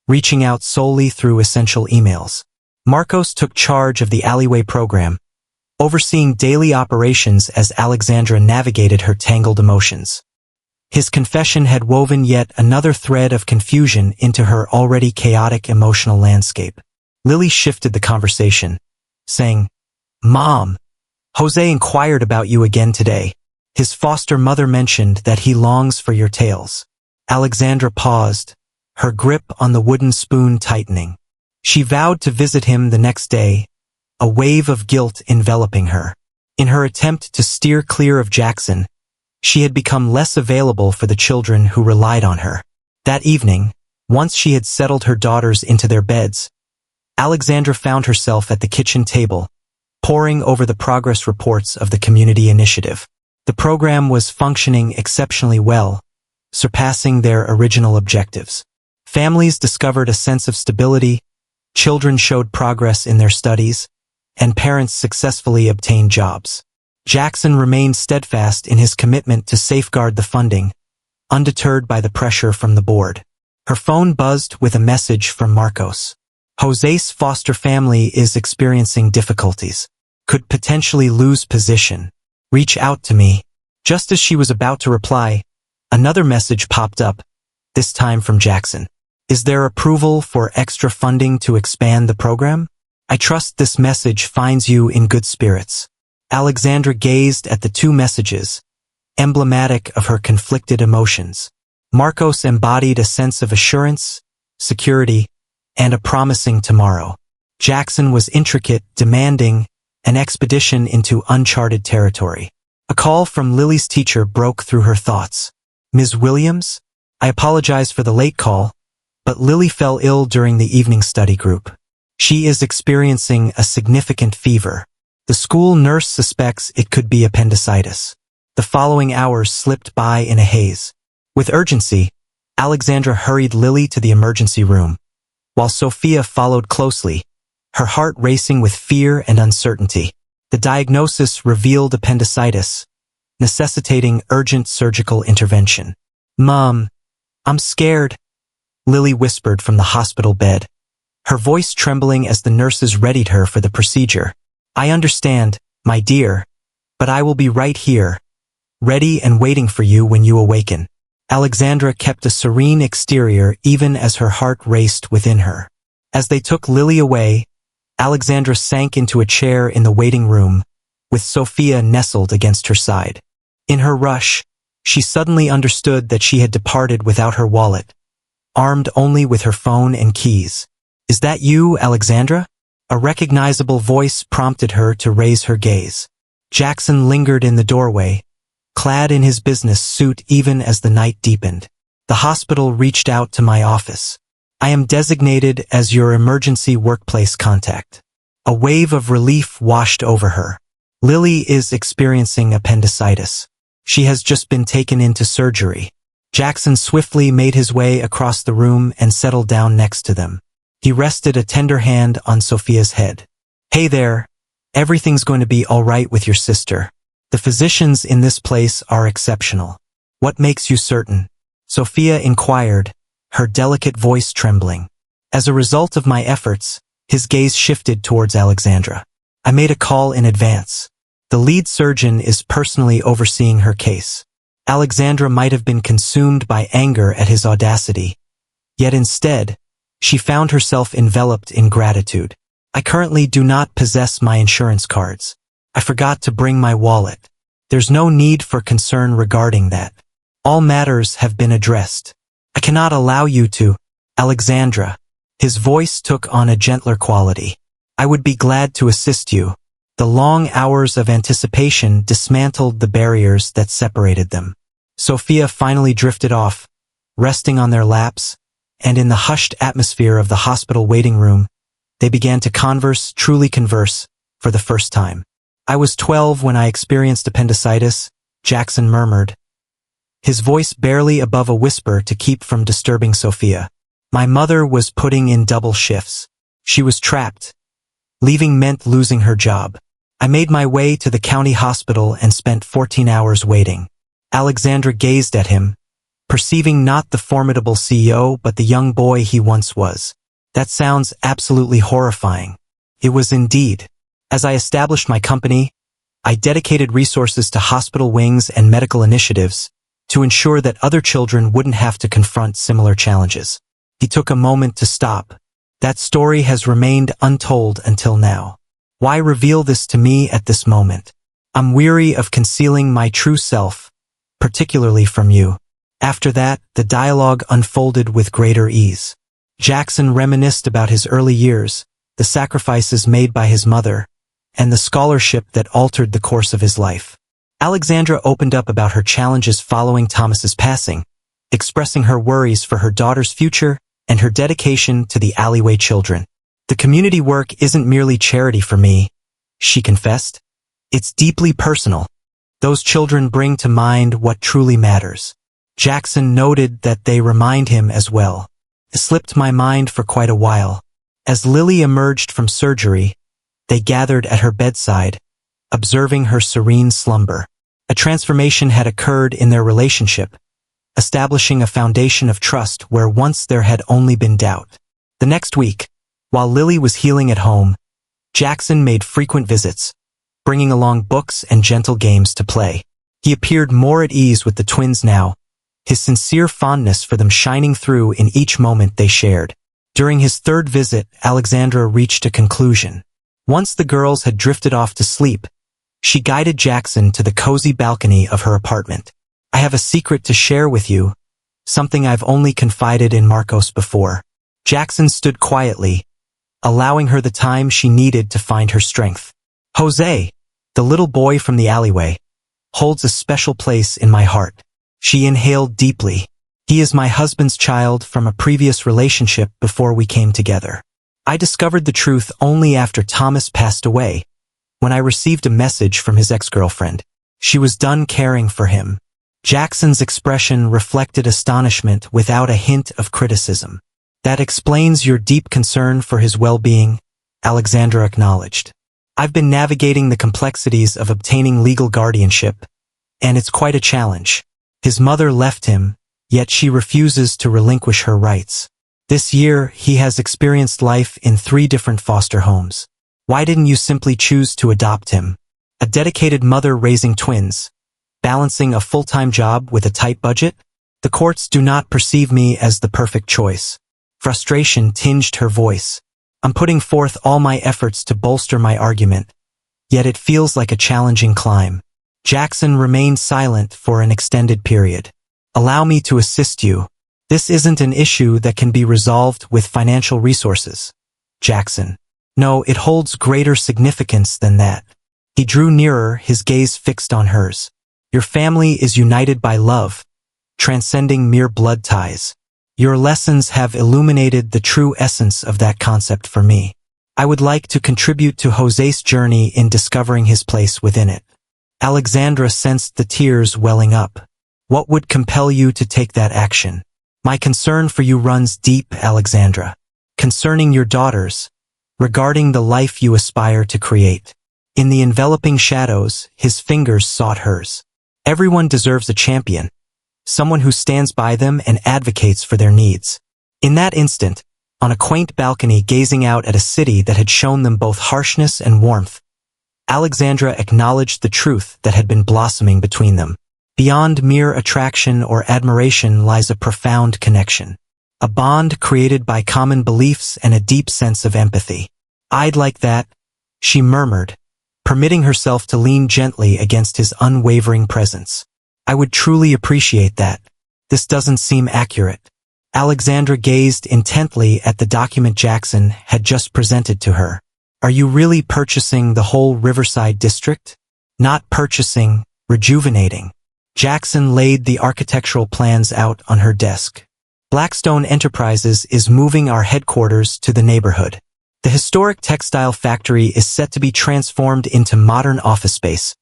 [SPEAKER 1] reaching out solely through essential emails. Marcos took charge of the alleyway program, overseeing daily operations as Alexandra navigated her tangled emotions. His confession had woven yet another thread of confusion into her already chaotic emotional landscape. Lily shifted the conversation, saying, "Mom, Jose inquired about you again today. His foster mother mentioned that he longs for your tales." Alexandra paused, her grip on the wooden spoon tightening. She vowed to visit him the next day, a wave of guilt enveloping her. In her attempt to steer clear of Jackson, she had become less available for the children who relied on her. That evening, once she had settled her daughters into their beds, Alexandra found herself at the kitchen table, poring over the progress reports of the community initiative. The program was functioning exceptionally well, surpassing their original objectives. Families discovered a sense of stability, children showed progress in their studies, and parents successfully obtained jobs. Jackson remained steadfast in his commitment to safeguard the funding, undeterred by the pressure from the board. Her phone buzzed with a message from Marcos. "Jose's foster family is experiencing difficulties. Could potentially lose position. Reach out to me." Just as she was about to reply, another message popped up, this time from Jackson. "Is there approval for extra funding to expand the program? I trust this message finds you in good spirits." Alexandra gazed at the two messages, emblematic of her conflicted emotions. Marcos embodied a sense of assurance, security, and a promising tomorrow. Jackson was intricate, demanding, an expedition into uncharted territory. A call from Lily's teacher broke through her thoughts. "Ms. Williams? I apologize for the late call, but Lily fell ill during the evening study group. She is experiencing a significant fever. The school nurse suspects it could be appendicitis." The following hours slipped by in a haze. With urgency, Alexandra hurried Lily to the emergency room, while Sophia followed closely, her heart racing with fear and uncertainty. The diagnosis revealed appendicitis, necessitating urgent surgical intervention. "Mom, I'm scared," Lily whispered from the hospital bed, her voice trembling as the nurses readied her for the procedure. "I understand, my dear, but I will be right here, ready and waiting for you when you awaken." Alexandra kept a serene exterior even as her heart raced within her. As they took Lily away, Alexandra sank into a chair in the waiting room, with Sophia nestled against her side. In her rush, she suddenly understood that she had departed without her wallet, armed only with her phone and keys. "Is that you, Alexandra?" A recognizable voice prompted her to raise her gaze. Jackson lingered in the doorway, clad in his business suit even as the night deepened. "The hospital reached out to my office. I am designated as your emergency workplace contact." A wave of relief washed over her. "Lily is experiencing appendicitis. She has just been taken into surgery." Jackson swiftly made his way across the room and settled down next to them. He rested a tender hand on Sophia's head. "Hey there, everything's going to be all right with your sister. The physicians in this place are exceptional." "What makes you certain?" Sophia inquired, her delicate voice trembling. As a result of my efforts, his gaze shifted towards Alexandra. "I made a call in advance. The lead surgeon is personally overseeing her case." Alexandra might have been consumed by anger at his audacity, yet instead, she found herself enveloped in gratitude. "I currently do not possess my insurance cards. I forgot to bring my wallet. There's no need for concern regarding that. All matters have been addressed. I cannot allow you to." "Alexandra." His voice took on a gentler quality. "I would be glad to assist you." The long hours of anticipation dismantled the barriers that separated them. Sophia finally drifted off, resting on their laps, and in the hushed atmosphere of the hospital waiting room, they began to truly converse, for the first time. "I was 12 when I experienced appendicitis," Jackson murmured, his voice barely above a whisper to keep from disturbing Sophia. "My mother was putting in double shifts. She was trapped. Leaving meant losing her job. I made my way to the county hospital and spent 14 hours waiting. Alexandra gazed at him, perceiving not the formidable CEO but the young boy he once was. That sounds absolutely horrifying. It was indeed. As I established my company, I dedicated resources to hospital wings and medical initiatives to ensure that other children wouldn't have to confront similar challenges. He took a moment to stop. That story has remained untold until now. Why reveal this to me at this moment? I'm weary of concealing my true self, particularly from you. After that, the dialogue unfolded with greater ease. Jackson reminisced about his early years, the sacrifices made by his mother, and the scholarship that altered the course of his life. Alexandra opened up about her challenges following Thomas's passing, expressing her worries for her daughter's future and her dedication to the alleyway children. The community work isn't merely charity for me, she confessed. It's deeply personal. Those children bring to mind what truly matters. Jackson noted that they remind him as well. It slipped my mind for quite a while. As Lily emerged from surgery, they gathered at her bedside, observing her serene slumber. A transformation had occurred in their relationship, establishing a foundation of trust where once there had only been doubt. The next week, while Lily was healing at home, Jackson made frequent visits, bringing along books and gentle games to play. He appeared more at ease with the twins now, his sincere fondness for them shining through in each moment they shared. During his third visit, Alexandra reached a conclusion. Once the girls had drifted off to sleep, she guided Jackson to the cozy balcony of her apartment. I have a secret to share with you, something I've only confided in Marcos before. Jackson stood quietly, allowing her the time she needed to find her strength. Jose, the little boy from the alleyway, holds a special place in my heart. She inhaled deeply. He is my husband's child from a previous relationship before we came together. I discovered the truth only after Thomas passed away, when I received a message from his ex-girlfriend. She was done caring for him. Jackson's expression reflected astonishment without a hint of criticism. That explains your deep concern for his well-being, Alexandra acknowledged. I've been navigating the complexities of obtaining legal guardianship, and it's quite a challenge. His mother left him, yet she refuses to relinquish her rights. This year, he has experienced life in 3 different foster homes. Why didn't you simply choose to adopt him? A dedicated mother raising twins, balancing a full-time job with a tight budget? The courts do not perceive me as the perfect choice. Frustration tinged her voice. I'm putting forth all my efforts to bolster my argument, yet it feels like a challenging climb. Jackson remained silent for an extended period. Allow me to assist you. This isn't an issue that can be resolved with financial resources. Jackson. No, it holds greater significance than that. He drew nearer, his gaze fixed on hers. Your family is united by love, transcending mere blood ties. Your lessons have illuminated the true essence of that concept for me. I would like to contribute to Jose's journey in discovering his place within it. Alexandra sensed the tears welling up. What would compel you to take that action? My concern for you runs deep, Alexandra. Concerning your daughters, regarding the life you aspire to create. In the enveloping shadows, his fingers sought hers. Everyone deserves a champion, someone who stands by them and advocates for their needs. In that instant, on a quaint balcony gazing out at a city that had shown them both harshness and warmth, Alexandra acknowledged the truth that had been blossoming between them. Beyond mere attraction or admiration lies a profound connection. A bond created by common beliefs and a deep sense of empathy. I'd like that, she murmured, permitting herself to lean gently against his unwavering presence. I would truly appreciate that. This doesn't seem accurate. Alexandra gazed intently at the document Jackson had just presented to her. Are you really purchasing the whole Riverside district? Not purchasing, rejuvenating. Jackson laid the architectural plans out on her desk. Blackstone Enterprises is moving our headquarters to the neighborhood. The historic textile factory is set to be transformed into modern office space,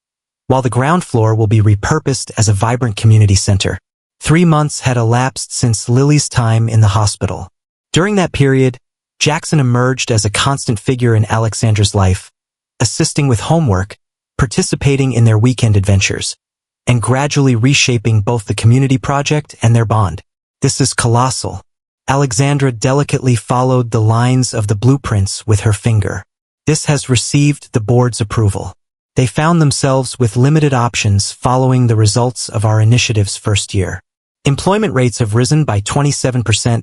[SPEAKER 1] while the ground floor will be repurposed as a vibrant community center. 3 months had elapsed since Lily's time in the hospital. During that period, Jackson emerged as a constant figure in Alexandra's life, assisting with homework, participating in their weekend adventures, and gradually reshaping both the community project and their bond. This is colossal. Alexandra delicately followed the lines of the blueprints with her finger. This has received the board's approval. They found themselves with limited options following the results of our initiative's first year. Employment rates have risen by 27%,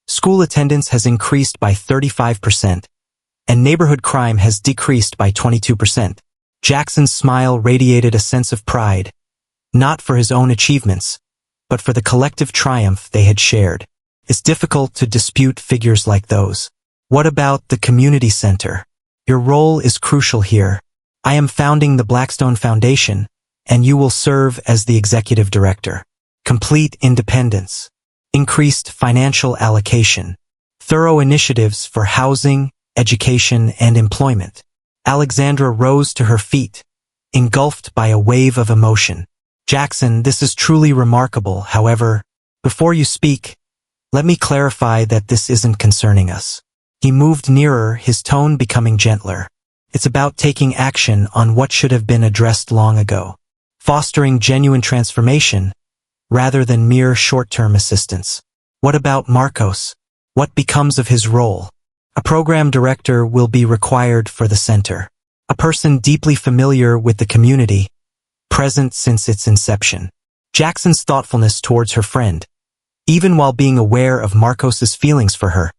[SPEAKER 1] school attendance has increased by 35%, and neighborhood crime has decreased by 22%. Jackson's smile radiated a sense of pride, not for his own achievements, but for the collective triumph they had shared. It's difficult to dispute figures like those. What about the community center? Your role is crucial here. I am founding the Blackstone Foundation, and you will serve as the executive director. Complete independence, increased financial allocation, thorough initiatives for housing, education, and employment. Alexandra rose to her feet, engulfed by a wave of emotion. Jackson, this is truly remarkable. However, before you speak, let me clarify that this isn't concerning us. He moved nearer, his tone becoming gentler. It's about taking action on what should have been addressed long ago, fostering genuine transformation, rather than mere short-term assistance. What about Marcos? What becomes of his role? A program director will be required for the center. A person deeply familiar with the community, present since its inception. Jackson's thoughtfulness towards her friend, even while being aware of Marcos's feelings for her,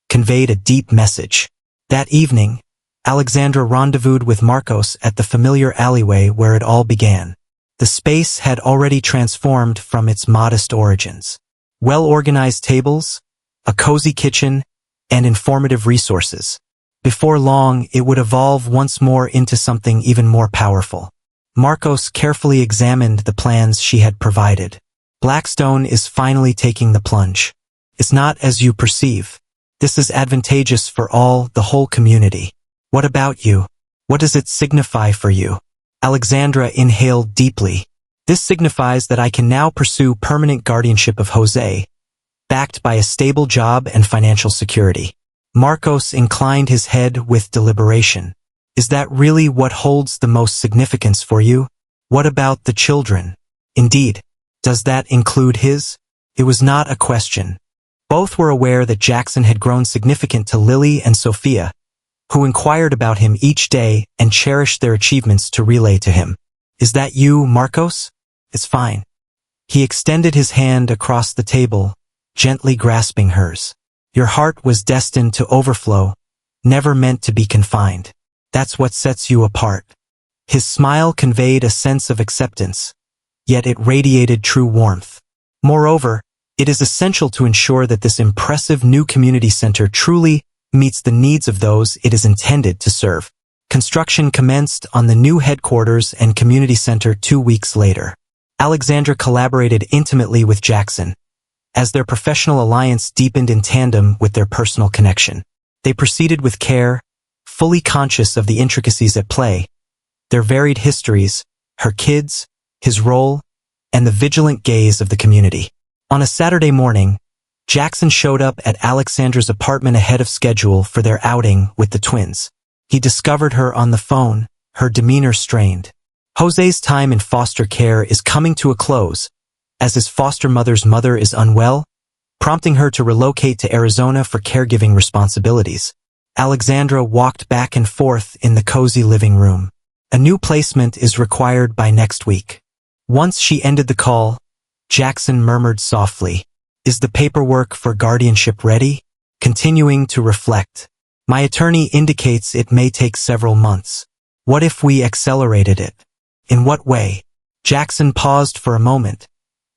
[SPEAKER 1] conveyed a deep message. That evening, Alexandra rendezvoused with Marcos at the familiar alleyway where it all began. The space had already transformed from its modest origins. Well-organized tables, a cozy kitchen, and informative resources. Before long, it would evolve once more into something even more powerful. Marcos carefully examined the plans she had provided. Blackstone is finally taking the plunge. It's not as you perceive. This is advantageous for all, the whole community. What about you? What does it signify for you? Alexandra inhaled deeply. This signifies that I can now pursue permanent guardianship of Jose, backed by a stable job and financial security. Marcos inclined his head with deliberation. Is that really what holds the most significance for you? What about the children? Indeed. Does that include his? It was not a question. Both were aware that Jackson had grown significant to Lily and Sophia, who inquired about him each day and cherished their achievements to relay to him. Is that you, Marcos? It's fine. He extended his hand across the table, gently grasping hers. Your heart was destined to overflow, never meant to be confined. That's what sets you apart. His smile conveyed a sense of acceptance, yet it radiated true warmth. Moreover, it is essential to ensure that this impressive new community center truly meets the needs of those it is intended to serve. Construction commenced on the new headquarters and community center 2 weeks later. Alexandra collaborated intimately with Jackson, as their professional alliance deepened in tandem with their personal connection. They proceeded with care, fully conscious of the intricacies at play, their varied histories, her kids, his role, and the vigilant gaze of the community. On a Saturday morning, Jackson showed up at Alexandra's apartment ahead of schedule for their outing with the twins. He discovered her on the phone, her demeanor strained. Jose's time in foster care is coming to a close, as his foster mother's mother is unwell, prompting her to relocate to Arizona for caregiving responsibilities. Alexandra walked back and forth in the cozy living room. A new placement is required by next week. Once she ended the call, Jackson murmured softly, "Is the paperwork for guardianship ready?" Continuing to reflect. "My attorney indicates it may take several months. What if we accelerated it?" "In what way?" Jackson paused for a moment,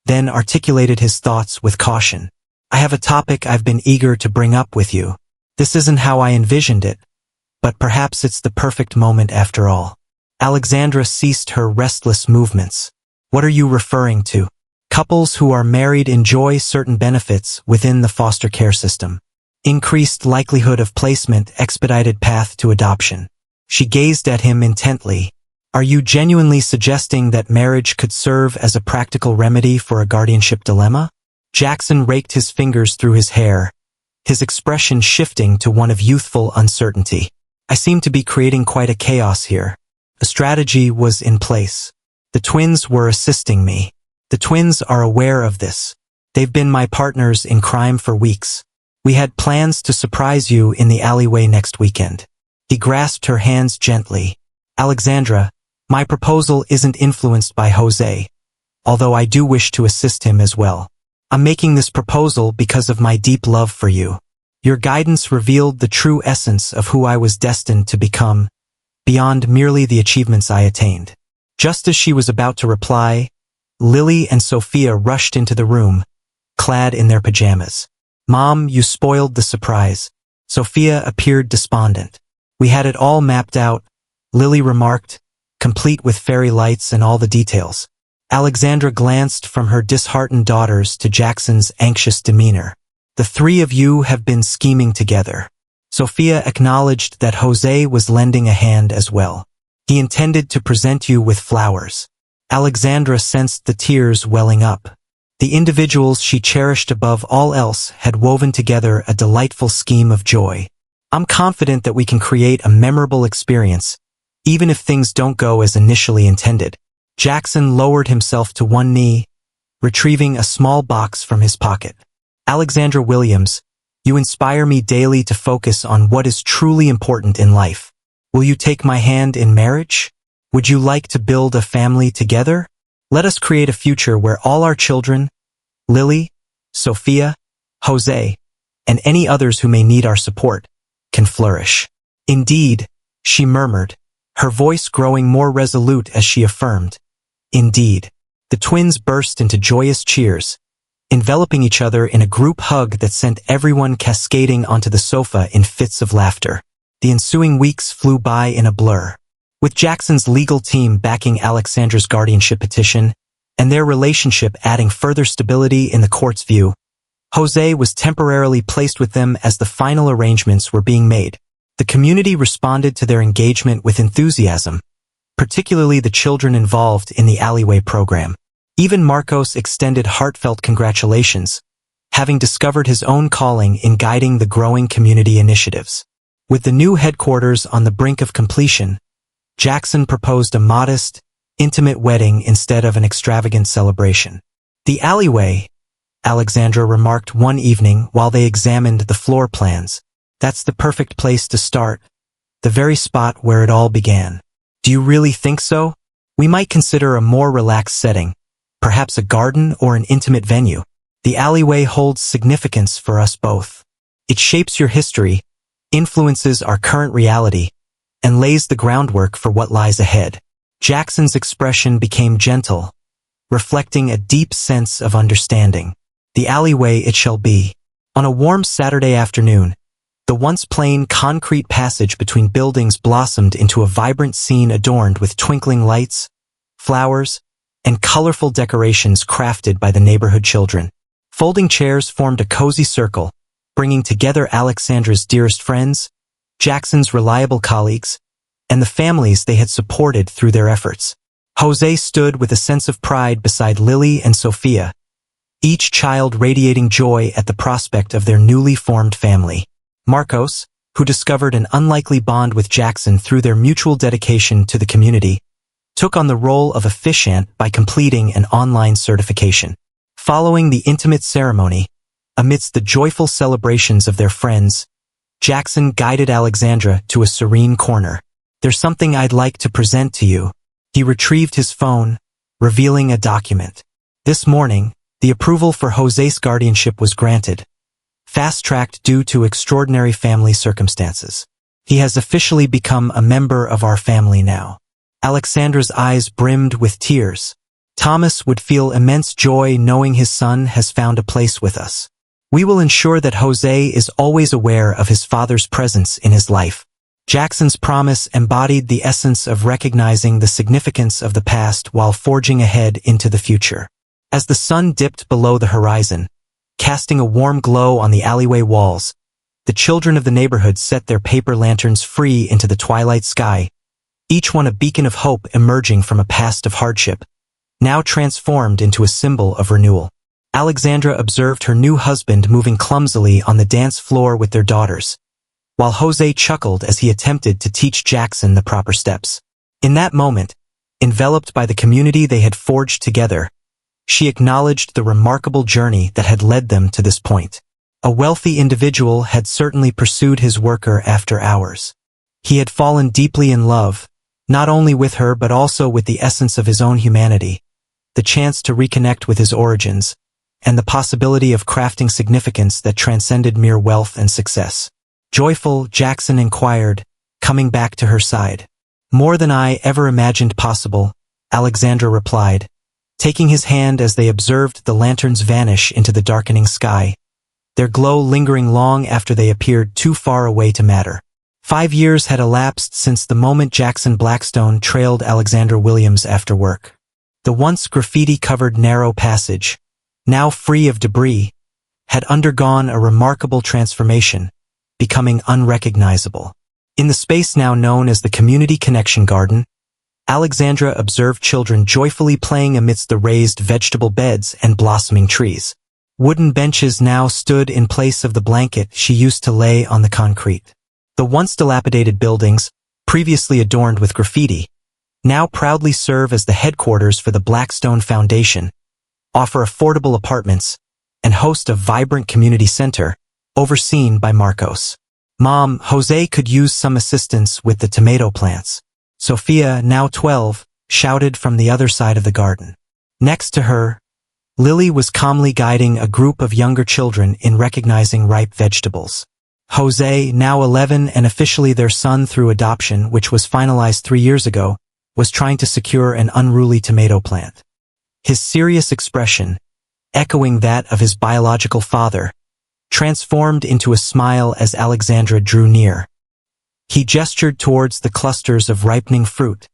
[SPEAKER 1] then articulated his thoughts with caution. "I have a topic I've been eager to bring up with you. This isn't how I envisioned it, but perhaps it's the perfect moment after all." Alexandra ceased her restless movements. "What are you referring to?" "Couples who are married enjoy certain benefits within the foster care system. Increased likelihood of placement, expedited path to adoption." She gazed at him intently. "Are you genuinely suggesting that marriage could serve as a practical remedy for a guardianship dilemma?" Jackson raked his fingers through his hair, his expression shifting to one of youthful uncertainty. I seem to be creating quite a chaos here. A strategy was in place. The twins were assisting me. The twins are aware of this. They've been my partners in crime for weeks. We had plans to surprise you in the alleyway next weekend. He grasped her hands gently. Alexandra, my proposal isn't influenced by Jose, although I do wish to assist him as well. I'm making this proposal because of my deep love for you. Your guidance revealed the true essence of who I was destined to become, beyond merely the achievements I attained. Just as she was about to reply, Lily and Sophia rushed into the room, clad in their pajamas. Mom, you spoiled the surprise. Sophia appeared despondent. We had it all mapped out, Lily remarked, complete with fairy lights and all the details. Alexandra glanced from her disheartened daughters to Jackson's anxious demeanor. The three of you have been scheming together. Sophia acknowledged that Jose was lending a hand as well. He intended to present you with flowers. Alexandra sensed the tears welling up. The individuals she cherished above all else had woven together a delightful scheme of joy. I'm confident that we can create a memorable experience, even if things don't go as initially intended. Jackson lowered himself to one knee, retrieving a small box from his pocket. Alexandra Williams, you inspire me daily to focus on what is truly important in life. Will you take my hand in marriage? Would you like to build a family together? Let us create a future where all our children, Lily, Sophia, Jose, and any others who may need our support, can flourish. Indeed, she murmured, her voice growing more resolute as she affirmed. Indeed. The twins burst into joyous cheers, enveloping each other in a group hug that sent everyone cascading onto the sofa in fits of laughter. The ensuing weeks flew by in a blur. With Jackson's legal team backing Alexandra's guardianship petition, and their relationship adding further stability in the court's view, Jose was temporarily placed with them as the final arrangements were being made. The community responded to their engagement with enthusiasm, particularly the children involved in the alleyway program. Even Marcos extended heartfelt congratulations, having discovered his own calling in guiding the growing community initiatives. With the new headquarters on the brink of completion, Jackson proposed a modest, intimate wedding instead of an extravagant celebration. The alleyway, Alexandra remarked one evening while they examined the floor plans. That's the perfect place to start, the very spot where it all began. Do you really think so? We might consider a more relaxed setting, perhaps a garden or an intimate venue. The alleyway holds significance for us both. It shapes your history, influences our current reality, and lays the groundwork for what lies ahead. Jackson's expression became gentle, reflecting a deep sense of understanding. The alleyway it shall be. On a warm Saturday afternoon, the once plain concrete passage between buildings blossomed into a vibrant scene adorned with twinkling lights, flowers, and colorful decorations crafted by the neighborhood children. Folding chairs formed a cozy circle, bringing together Alexandra's dearest friends, Jackson's reliable colleagues, and the families they had supported through their efforts. Jose stood with a sense of pride beside Lily and Sophia, each child radiating joy at the prospect of their newly formed family. Marcos, who discovered an unlikely bond with Jackson through their mutual dedication to the community, took on the role of officiant by completing an online certification. Following the intimate ceremony, amidst the joyful celebrations of their friends, Jackson guided Alexandra to a serene corner. There's something I'd like to present to you. He retrieved his phone, revealing a document. This morning, the approval for Jose's guardianship was granted, fast-tracked due to extraordinary family circumstances. He has officially become a member of our family now. Alexandra's eyes brimmed with tears. Thomas would feel immense joy knowing his son has found a place with us. We will ensure that Jose is always aware of his father's presence in his life. Jackson's promise embodied the essence of recognizing the significance of the past while forging ahead into the future. As the sun dipped below the horizon, casting a warm glow on the alleyway walls, the children of the neighborhood set their paper lanterns free into the twilight sky, each one a beacon of hope emerging from a past of hardship, now transformed into a symbol of renewal. Alexandra observed her new husband moving clumsily on the dance floor with their daughters, while Jose chuckled as he attempted to teach Jackson the proper steps. In that moment, enveloped by the community they had forged together, she acknowledged the remarkable journey that had led them to this point. A wealthy individual had certainly pursued his worker after hours. He had fallen deeply in love, not only with her but also with the essence of his own humanity, the chance to reconnect with his origins, and the possibility of crafting significance that transcended mere wealth and success. Joyful, Jackson inquired, coming back to her side. "More than I ever imagined possible," Alexandra replied, taking his hand as they observed the lanterns vanish into the darkening sky, their glow lingering long after they appeared too far away to matter. 5 years had elapsed since the moment Jackson Blackstone trailed Alexandra Williams after work. The once graffiti-covered narrow passage, now free of debris, had undergone a remarkable transformation, becoming unrecognizable. In the space now known as the Community Connection Garden, Alexandra observed children joyfully playing amidst the raised vegetable beds and blossoming trees. Wooden benches now stood in place of the blanket she used to lay on the concrete. The once dilapidated buildings, previously adorned with graffiti, now proudly serve as the headquarters for the Blackstone Foundation, offer affordable apartments, and host a vibrant community center, overseen by Marcos. "Mom, Jose could use some assistance with the tomato plants," Sophia, now 12, shouted from the other side of the garden. Next to her, Lily was calmly guiding a group of younger children in recognizing ripe vegetables. Jose, now 11 and officially their son through adoption, which was finalized 3 years ago, was trying to secure an unruly tomato plant. His serious expression, echoing that of his biological father, transformed into a smile as Alexandra drew near. He gestured towards the clusters of ripening fruit,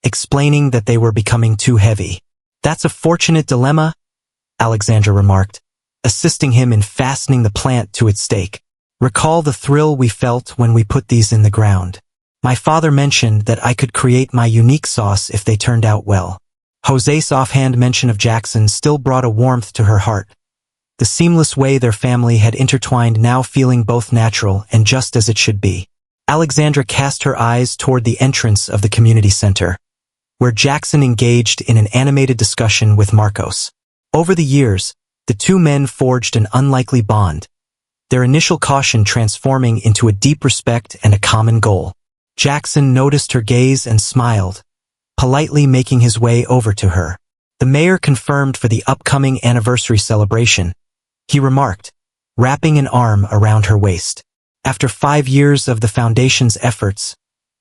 [SPEAKER 1] explaining that they were becoming too heavy. "That's a fortunate dilemma," Alexandra remarked, assisting him in fastening the plant to its stake. "Recall the thrill we felt when we put these in the ground. My father mentioned that I could create my unique sauce if they turned out well." Jose's offhand mention of Jackson still brought a warmth to her heart. The seamless way their family had intertwined now feeling both natural and just as it should be. Alexandra cast her eyes toward the entrance of the community center, where Jackson engaged in an animated discussion with Marcos. Over the years, the two men forged an unlikely bond, their initial caution transforming into a deep respect and a common goal. Jackson noticed her gaze and smiled, politely making his way over to her. The mayor confirmed for the upcoming anniversary celebration, he remarked, wrapping an arm around her waist. "After 5 years of the foundation's efforts,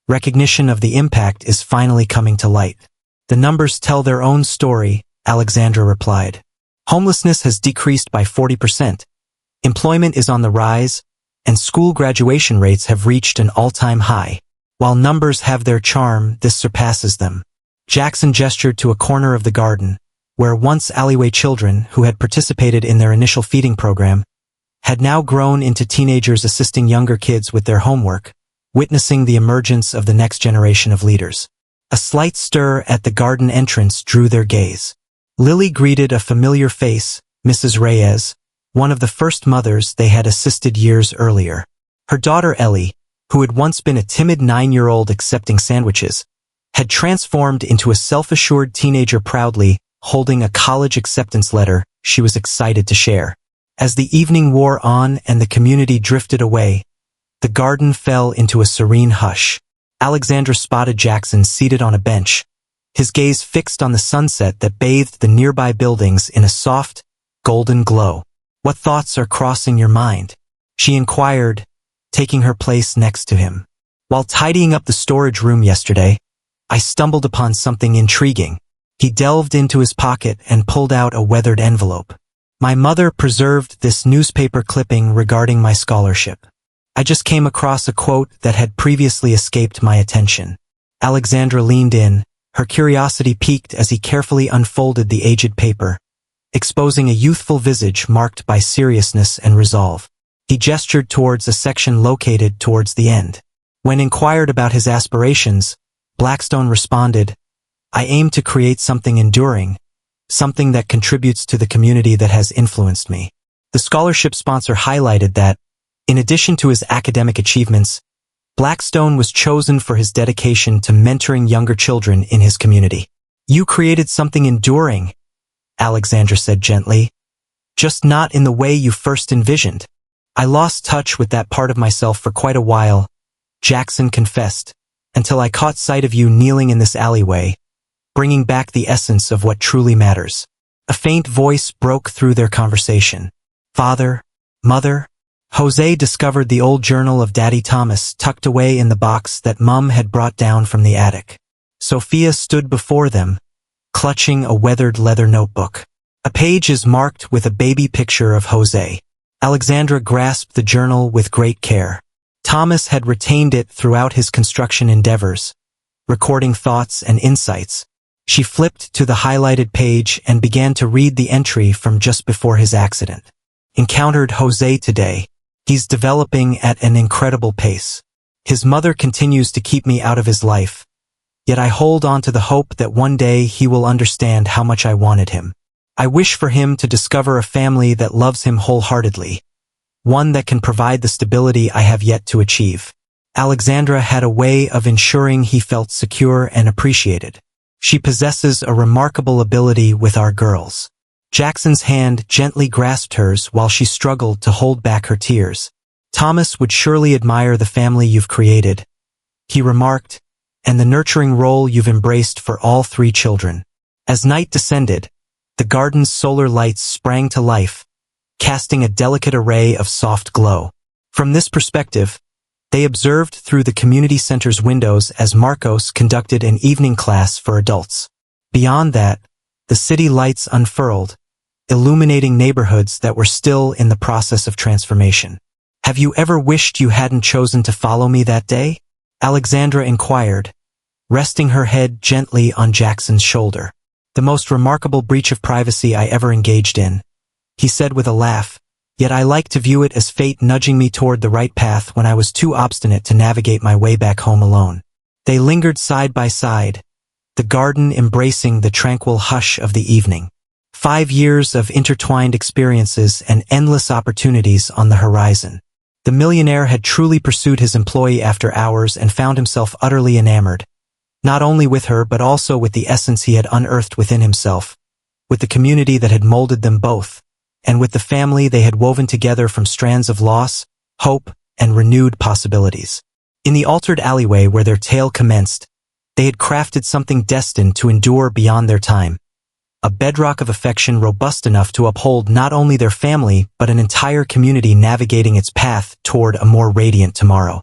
[SPEAKER 1] recognition of the impact is finally coming to light. The numbers tell their own story," Alexandra replied. "Homelessness has decreased by 40%, employment is on the rise, and school graduation rates have reached an all-time high. While numbers have their charm, this surpasses them." Jackson gestured to a corner of the garden, where once alleyway children who had participated in their initial feeding program had now grown into teenagers assisting younger kids with their homework, witnessing the emergence of the next generation of leaders. A slight stir at the garden entrance drew their gaze. Lily greeted a familiar face, Mrs. Reyes, one of the first mothers they had assisted years earlier. Her daughter Ellie, who had once been a timid 9-year-old accepting sandwiches, had transformed into a self-assured teenager proudly holding a college acceptance letter she was excited to share. As the evening wore on and the community drifted away, the garden fell into a serene hush. Alexandra spotted Jackson seated on a bench, his gaze fixed on the sunset that bathed the nearby buildings in a soft, golden glow. "What thoughts are crossing your mind?" she inquired, taking her place next to him. "While tidying up the storage room yesterday, I stumbled upon something intriguing." He delved into his pocket and pulled out a weathered envelope. "My mother preserved this newspaper clipping regarding my scholarship. I just came across a quote that had previously escaped my attention." Alexandra leaned in, her curiosity piqued as he carefully unfolded the aged paper, exposing a youthful visage marked by seriousness and resolve. He gestured towards a section located towards the end. When inquired about his aspirations, Blackstone responded, "I aim to create something enduring, something that contributes to the community that has influenced me. The scholarship sponsor highlighted that, in addition to his academic achievements, Blackstone was chosen for his dedication to mentoring younger children in his community. "You created something enduring," Alexandra said gently, "just not in the way you first envisioned." "I lost touch with that part of myself for quite a while," Jackson confessed, "until I caught sight of you kneeling in this alleyway, bringing back the essence of what truly matters." A faint voice broke through their conversation. "Father, Mother?" Jose discovered the old journal of Daddy Thomas tucked away in the box that Mum had brought down from the attic. Sophia stood before them, clutching a weathered leather notebook. A page is marked with a baby picture of Jose. Alexandra grasped the journal with great care. Thomas had retained it throughout his construction endeavors, recording thoughts and insights. She flipped to the highlighted page and began to read the entry from just before his accident. "Encountered Jose today. He's developing at an incredible pace. His mother continues to keep me out of his life, yet I hold on to the hope that one day he will understand how much I wanted him. I wish for him to discover a family that loves him wholeheartedly, one that can provide the stability I have yet to achieve." Alexandra had a way of ensuring he felt secure and appreciated. "She possesses a remarkable ability with our girls." Jackson's hand gently grasped hers while she struggled to hold back her tears. "Thomas would surely admire the family you've created," he remarked, "and the nurturing role you've embraced for all 3 children." As night descended, the garden's solar lights sprang to life, casting a delicate array of soft glow. From this perspective, they observed through the community center's windows as Marcos conducted an evening class for adults. Beyond that, the city lights unfurled, illuminating neighborhoods that were still in the process of transformation. "Have you ever wished you hadn't chosen to follow me that day?" Alexandra inquired, resting her head gently on Jackson's shoulder. "The most remarkable breach of privacy I ever engaged in," he said with a laugh, "yet I like to view it as fate nudging me toward the right path when I was too obstinate to navigate my way back home alone." They lingered side by side, the garden embracing the tranquil hush of the evening. 5 years of intertwined experiences and endless opportunities on the horizon. The millionaire had truly pursued his employee after hours and found himself utterly enamored, not only with her but also with the essence he had unearthed within himself, with the community that had molded them both, and with the family they had woven together from strands of loss, hope, and renewed possibilities. In the altered alleyway where their tale commenced, they had crafted something destined to endure beyond their time. A bedrock of affection robust enough to uphold not only their family but an entire community navigating its path toward a more radiant tomorrow.